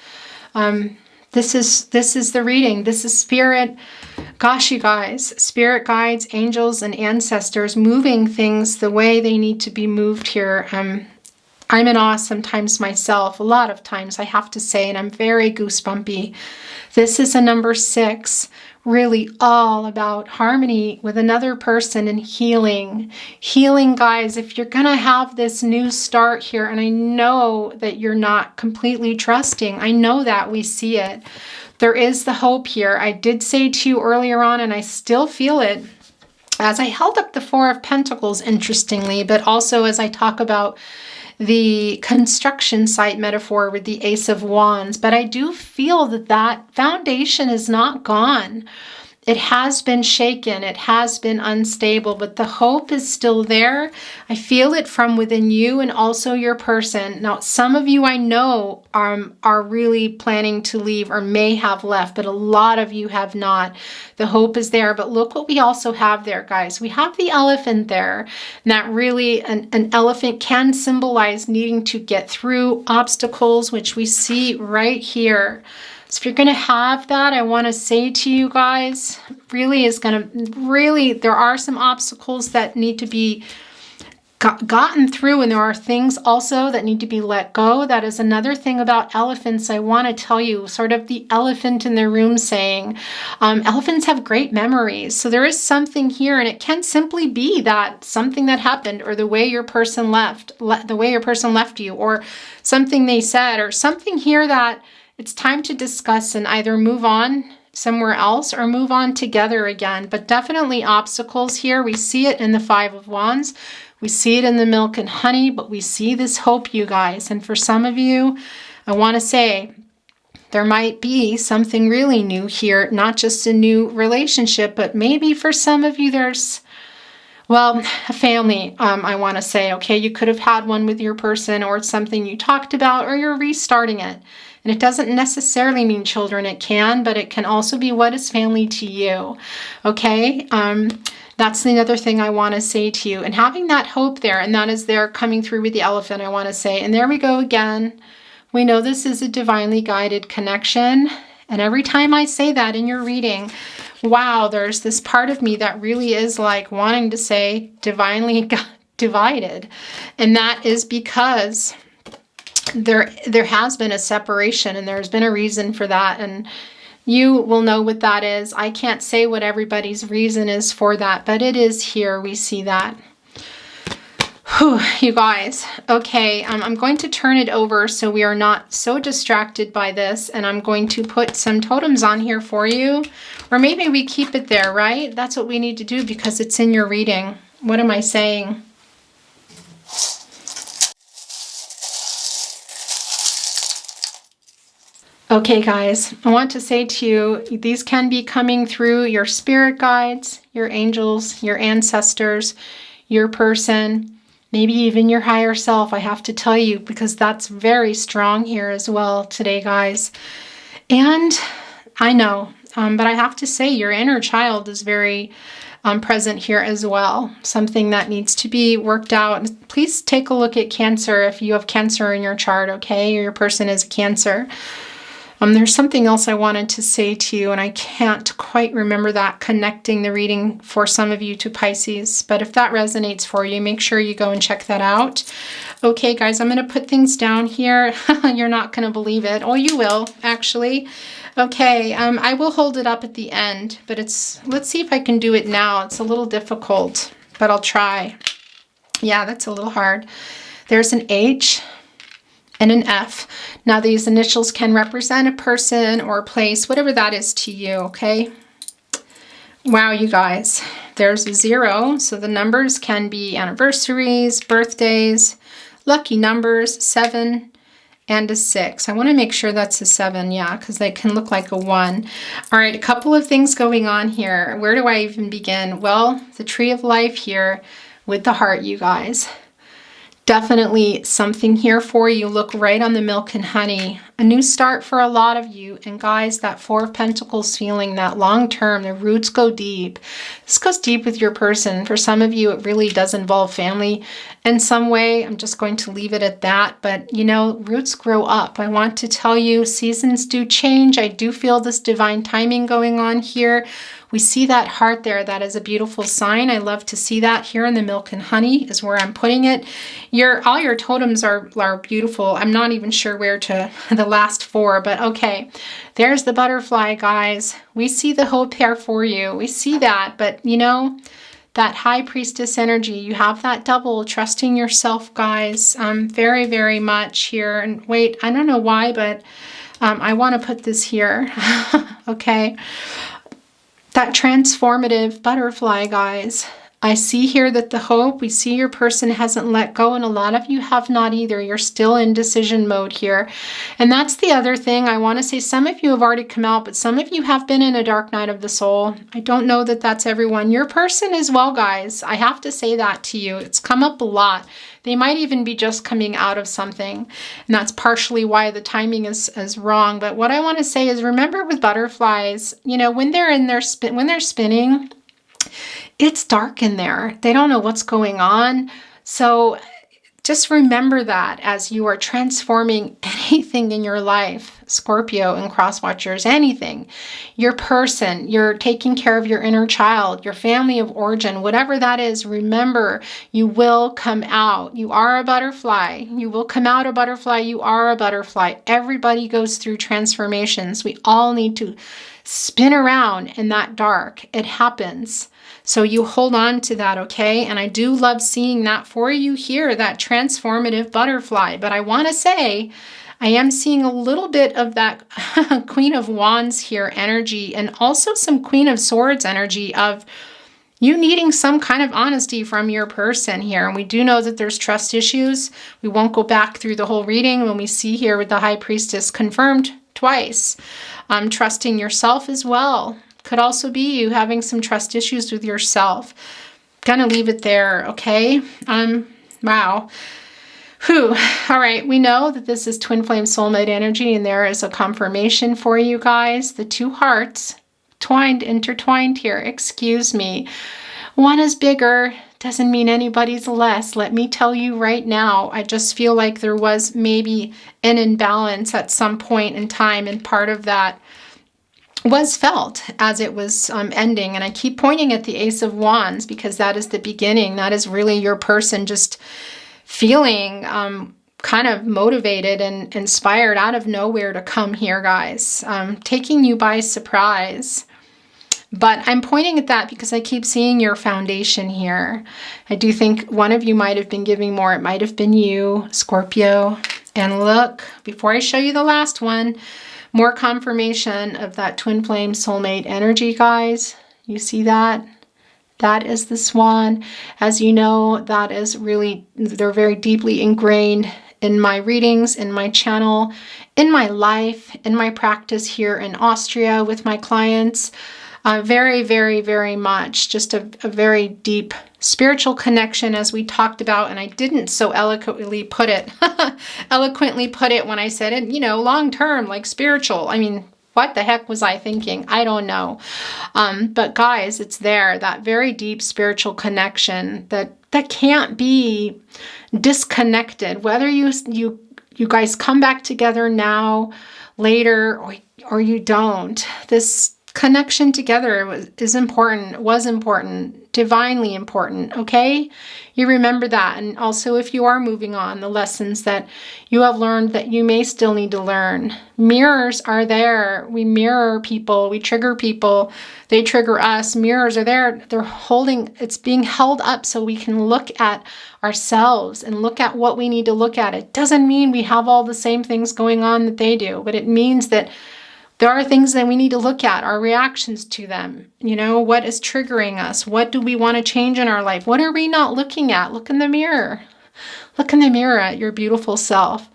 This is the reading. This is spirit. Gosh, you guys, spirit guides, angels, and ancestors moving things the way they need to be moved here. I'm in awe sometimes myself, a lot of times I have to say, and I'm very goosebumpy. This is a number 6, really all about harmony with another person and healing. Healing, guys, if you're going to have this new start here, and I know that you're not completely trusting. I know that, we see it. There is the hope here. I did say to you earlier on, and I still feel it, as I held up the Four of Pentacles, interestingly, but also as I talk about the construction site metaphor with the Ace of Wands. But I do feel that that foundation is not gone. It has been shaken. It has been unstable, but the hope is still there. I feel it from within you and also your person. Now, some of you I know are really planning to leave or may have left, but a lot of you have not. The hope is there, but look what we also have there, guys. We have the elephant there. And that really, an elephant can symbolize needing to get through obstacles, which we see right here. So if you're going to have that, I want to say to you guys, there are some obstacles that need to be gotten through, and there are things also that need to be let go. That is another thing about elephants I want to tell you, sort of the elephant in the room saying, elephants have great memories. So there is something here, and it can simply be that something that happened, or the way your person left you, or something they said, or something here that it's time to discuss and either move on somewhere else or move on together again. But definitely obstacles here. We see it in the Five of Wands. We see it in the milk and honey, but we see this hope, you guys. And for some of you, I want to say there might be something really new here, not just a new relationship, but maybe for some of you there's, well, a family, I want to say, okay, you could have had one with your person, or it's something you talked about, or you're restarting it. And it doesn't necessarily mean children. It can, but it can also be what is family to you. Okay? That's the other thing I want to say to you. And having that hope there, and that is there coming through with the elephant, I want to say. And there we go again. We know this is a divinely guided connection. And every time I say that in your reading, wow, there's this part of me that really is like wanting to say divinely divided. And that is because there has been a separation, and there's been a reason for that, and you will know what that is. I can't say what everybody's reason is for that, but it is here. We see that. Whew, you guys. Okay, I'm going to turn it over so we are not so distracted by this, and I'm going to put some totems on here for you, or maybe we keep it there, right? That's what we need to do because it's in your reading. What am I saying? Okay, guys, I want to say to you, these can be coming through your spirit guides, your angels, your ancestors, your person, maybe even your higher self, I have to tell you, because that's very strong here as well today, guys. And I know, but I have to say your inner child is very present here as well. Something that needs to be worked out. Please take a look at Cancer if you have Cancer in your chart, okay? Or your person is a Cancer. There's something else I wanted to say to you, and I can't quite remember that, connecting the reading for some of you to Pisces. But if that resonates for you, make sure you go and check that out. Okay, guys, I'm going to put things down here. You're not going to believe it. Oh, you will, actually. Okay, I will hold it up at the end, but let's see if I can do it now. It's a little difficult, but I'll try. Yeah, that's a little hard. There's an H and an F. Now these initials can represent a person or a place, whatever that is to you, okay? Wow, you guys. There's a 0, so the numbers can be anniversaries, birthdays, lucky numbers, 7, and a 6. I want to make sure that's a 7, yeah, because they can look like a 1. All right, a couple of things going on here. Where do I even begin? Well, the tree of life here with the heart, you guys. Definitely something here for you. Look right on the milk and honey. A new start for a lot of you. And guys, that 4 of Pentacles feeling, that long term, the roots go deep. This goes deep with your person. For some of you, it really does involve family in some way. I'm just going to leave it at that. But, you know, roots grow up. I want to tell you, seasons do change. I do feel this divine timing going on here. We see that heart there. That is a beautiful sign. I love to see that here in the milk and honey is where I'm putting it. All your totems are beautiful. I'm not even sure where to the last 4, but okay. There's the butterfly, guys. We see the hope here for you. We see that, but you know, that high priestess energy, you have that double, trusting yourself, guys, very, very much here. And wait, I don't know why, but I want to put this here. Okay. That transformative butterfly, guys. I see here that the hope, we see your person hasn't let go, and a lot of you have not either. You're still in decision mode here. And that's the other thing. I want to say some of you have already come out, but some of you have been in a dark night of the soul. I don't know that that's everyone. Your person as well, guys. I have to say that to you. It's come up a lot. They might even be just coming out of something. And that's partially why the timing is wrong. But what I want to say is, remember with butterflies, you know, when they're in their when they're spinning, it's dark in there. They don't know what's going on. So just remember that as you are transforming anything in your life, Scorpio and cross watchers, anything, your person, you're taking care of your inner child, your family of origin, whatever that is, remember, you will come out. You are a butterfly. You will come out a butterfly. You are a butterfly. Everybody goes through transformations. We all need to spin around in that dark. It happens. So you hold on to that, okay? And I do love seeing that for you here, that transformative butterfly. But I want to say, I am seeing a little bit of that Queen of Wands here energy, and also some Queen of Swords energy of you needing some kind of honesty from your person here. And we do know that there's trust issues. We won't go back through the whole reading when we see here with the High Priestess confirmed twice. Trusting yourself as well. Could also be you having some trust issues with yourself. Gonna leave it there, okay? Wow. Whew. All right, we know that this is twin flame soulmate energy, and there is a confirmation for you guys. The 2 hearts intertwined here. Excuse me. One is bigger, doesn't mean anybody's less. Let me tell you right now, I just feel like there was maybe an imbalance at some point in time, and part of that was felt as it was ending. And I keep pointing at the Ace of Wands because that is the beginning. That is really your person just feeling kind of motivated and inspired out of nowhere to come here, guys. Taking you by surprise. But I'm pointing at that because I keep seeing your foundation here. I do think one of you might have been giving more. It might have been you, Scorpio. And look, before I show you the last one, more confirmation of that twin flame soulmate energy, guys. You see that? That is the swan. As you know, that is really, they're very deeply ingrained in my readings, in my channel, in my life, in my practice here in Austria with my clients. Very, very, very much. Just a very deep spiritual connection, as we talked about. And I didn't so eloquently put it, when I said it, long term, like spiritual. I mean, what the heck was I thinking? I don't know. But guys, it's there, that very deep spiritual connection that can't be disconnected. Whether you guys come back together now, later, or you don't, this connection together was important, divinely important, okay? You remember that. And also, if you are moving on, the lessons that you have learned that you may still need to learn. Mirrors are there. We mirror people. We trigger people. They trigger us. Mirrors are there. It's being held up so we can look at ourselves and look at what we need to look at. It doesn't mean we have all the same things going on that they do, but it means that there are things that we need to look at, our reactions to them. What is triggering us? What do we want to change in our life? What are we not looking at? Look in the mirror. Look in the mirror at your beautiful self.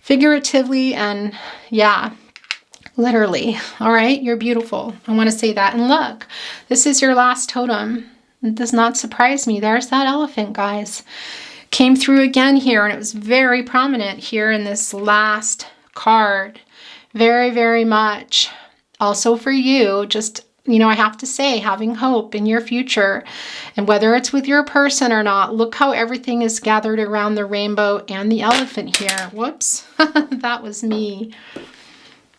Figuratively and, literally. All right? You're beautiful. I want to say that. And look, this is your last totem. It does not surprise me. There's that elephant, guys. Came through again here, and it was very prominent here in this last card. Very, very much. Also for you, just, I have to say, having hope in your future. And whether it's with your person or not, look how everything is gathered around the rainbow and the elephant here. Whoops, that was me.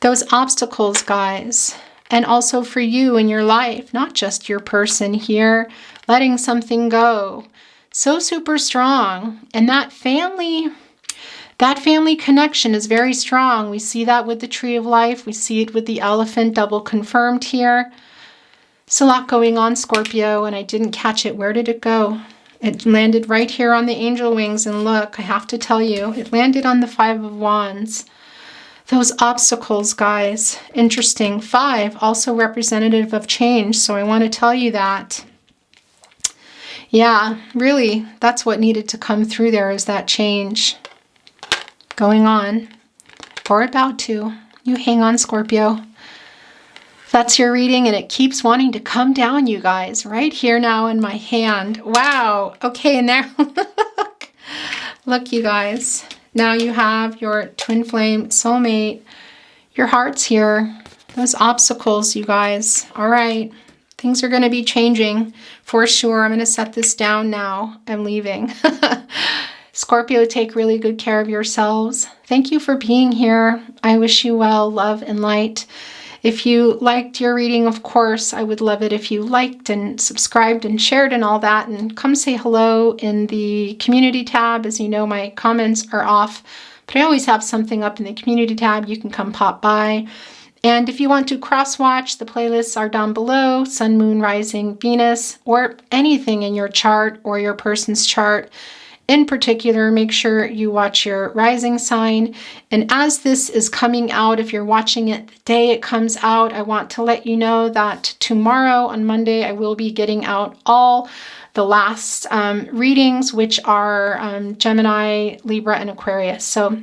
Those obstacles, guys. And also for you in your life, not just your person here, letting something go. So super strong. And that family connection is very strong. We see that with the Tree of Life. We see it with the elephant, double confirmed here. It's a lot going on, Scorpio, and I didn't catch it. Where did it go? It landed right here on the angel wings, and look, I have to tell you, it landed on the 5 of Wands. Those obstacles, guys. Interesting. 5, also representative of change, so I want to tell you that. Yeah, really, that's what needed to come through there, is that change going on, or about to. You hang on, Scorpio. That's your reading, and it keeps wanting to come down, you guys, right here now in my hand. Wow. Okay, and there, look, you guys. Now you have your twin flame soulmate. Your heart's here. Those obstacles, you guys. All right. Things are going to be changing for sure. I'm going to set this down now. I'm leaving. Scorpio, take really good care of yourselves. Thank you for being here. I wish you well, love and light. If you liked your reading, of course, I would love it if you liked and subscribed and shared and all that. And come say hello in the community tab. As you know, my comments are off, but I always have something up in the community tab. You can come pop by. And if you want to cross-watch, the playlists are down below. Sun, Moon, Rising, Venus, or anything in your chart or your person's chart. In particular, make sure you watch your rising sign. And as this is coming out, if you're watching it the day it comes out, I want to let you know that tomorrow on Monday, I will be getting out all the last readings, which are Gemini, Libra, and Aquarius. So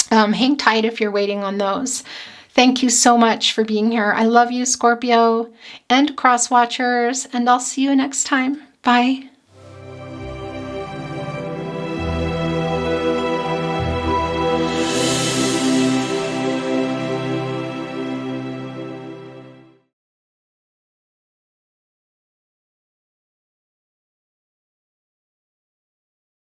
hang tight if you're waiting on those. Thank you so much for being here. I love you, Scorpio and cross watchers, and I'll see you next time. Bye.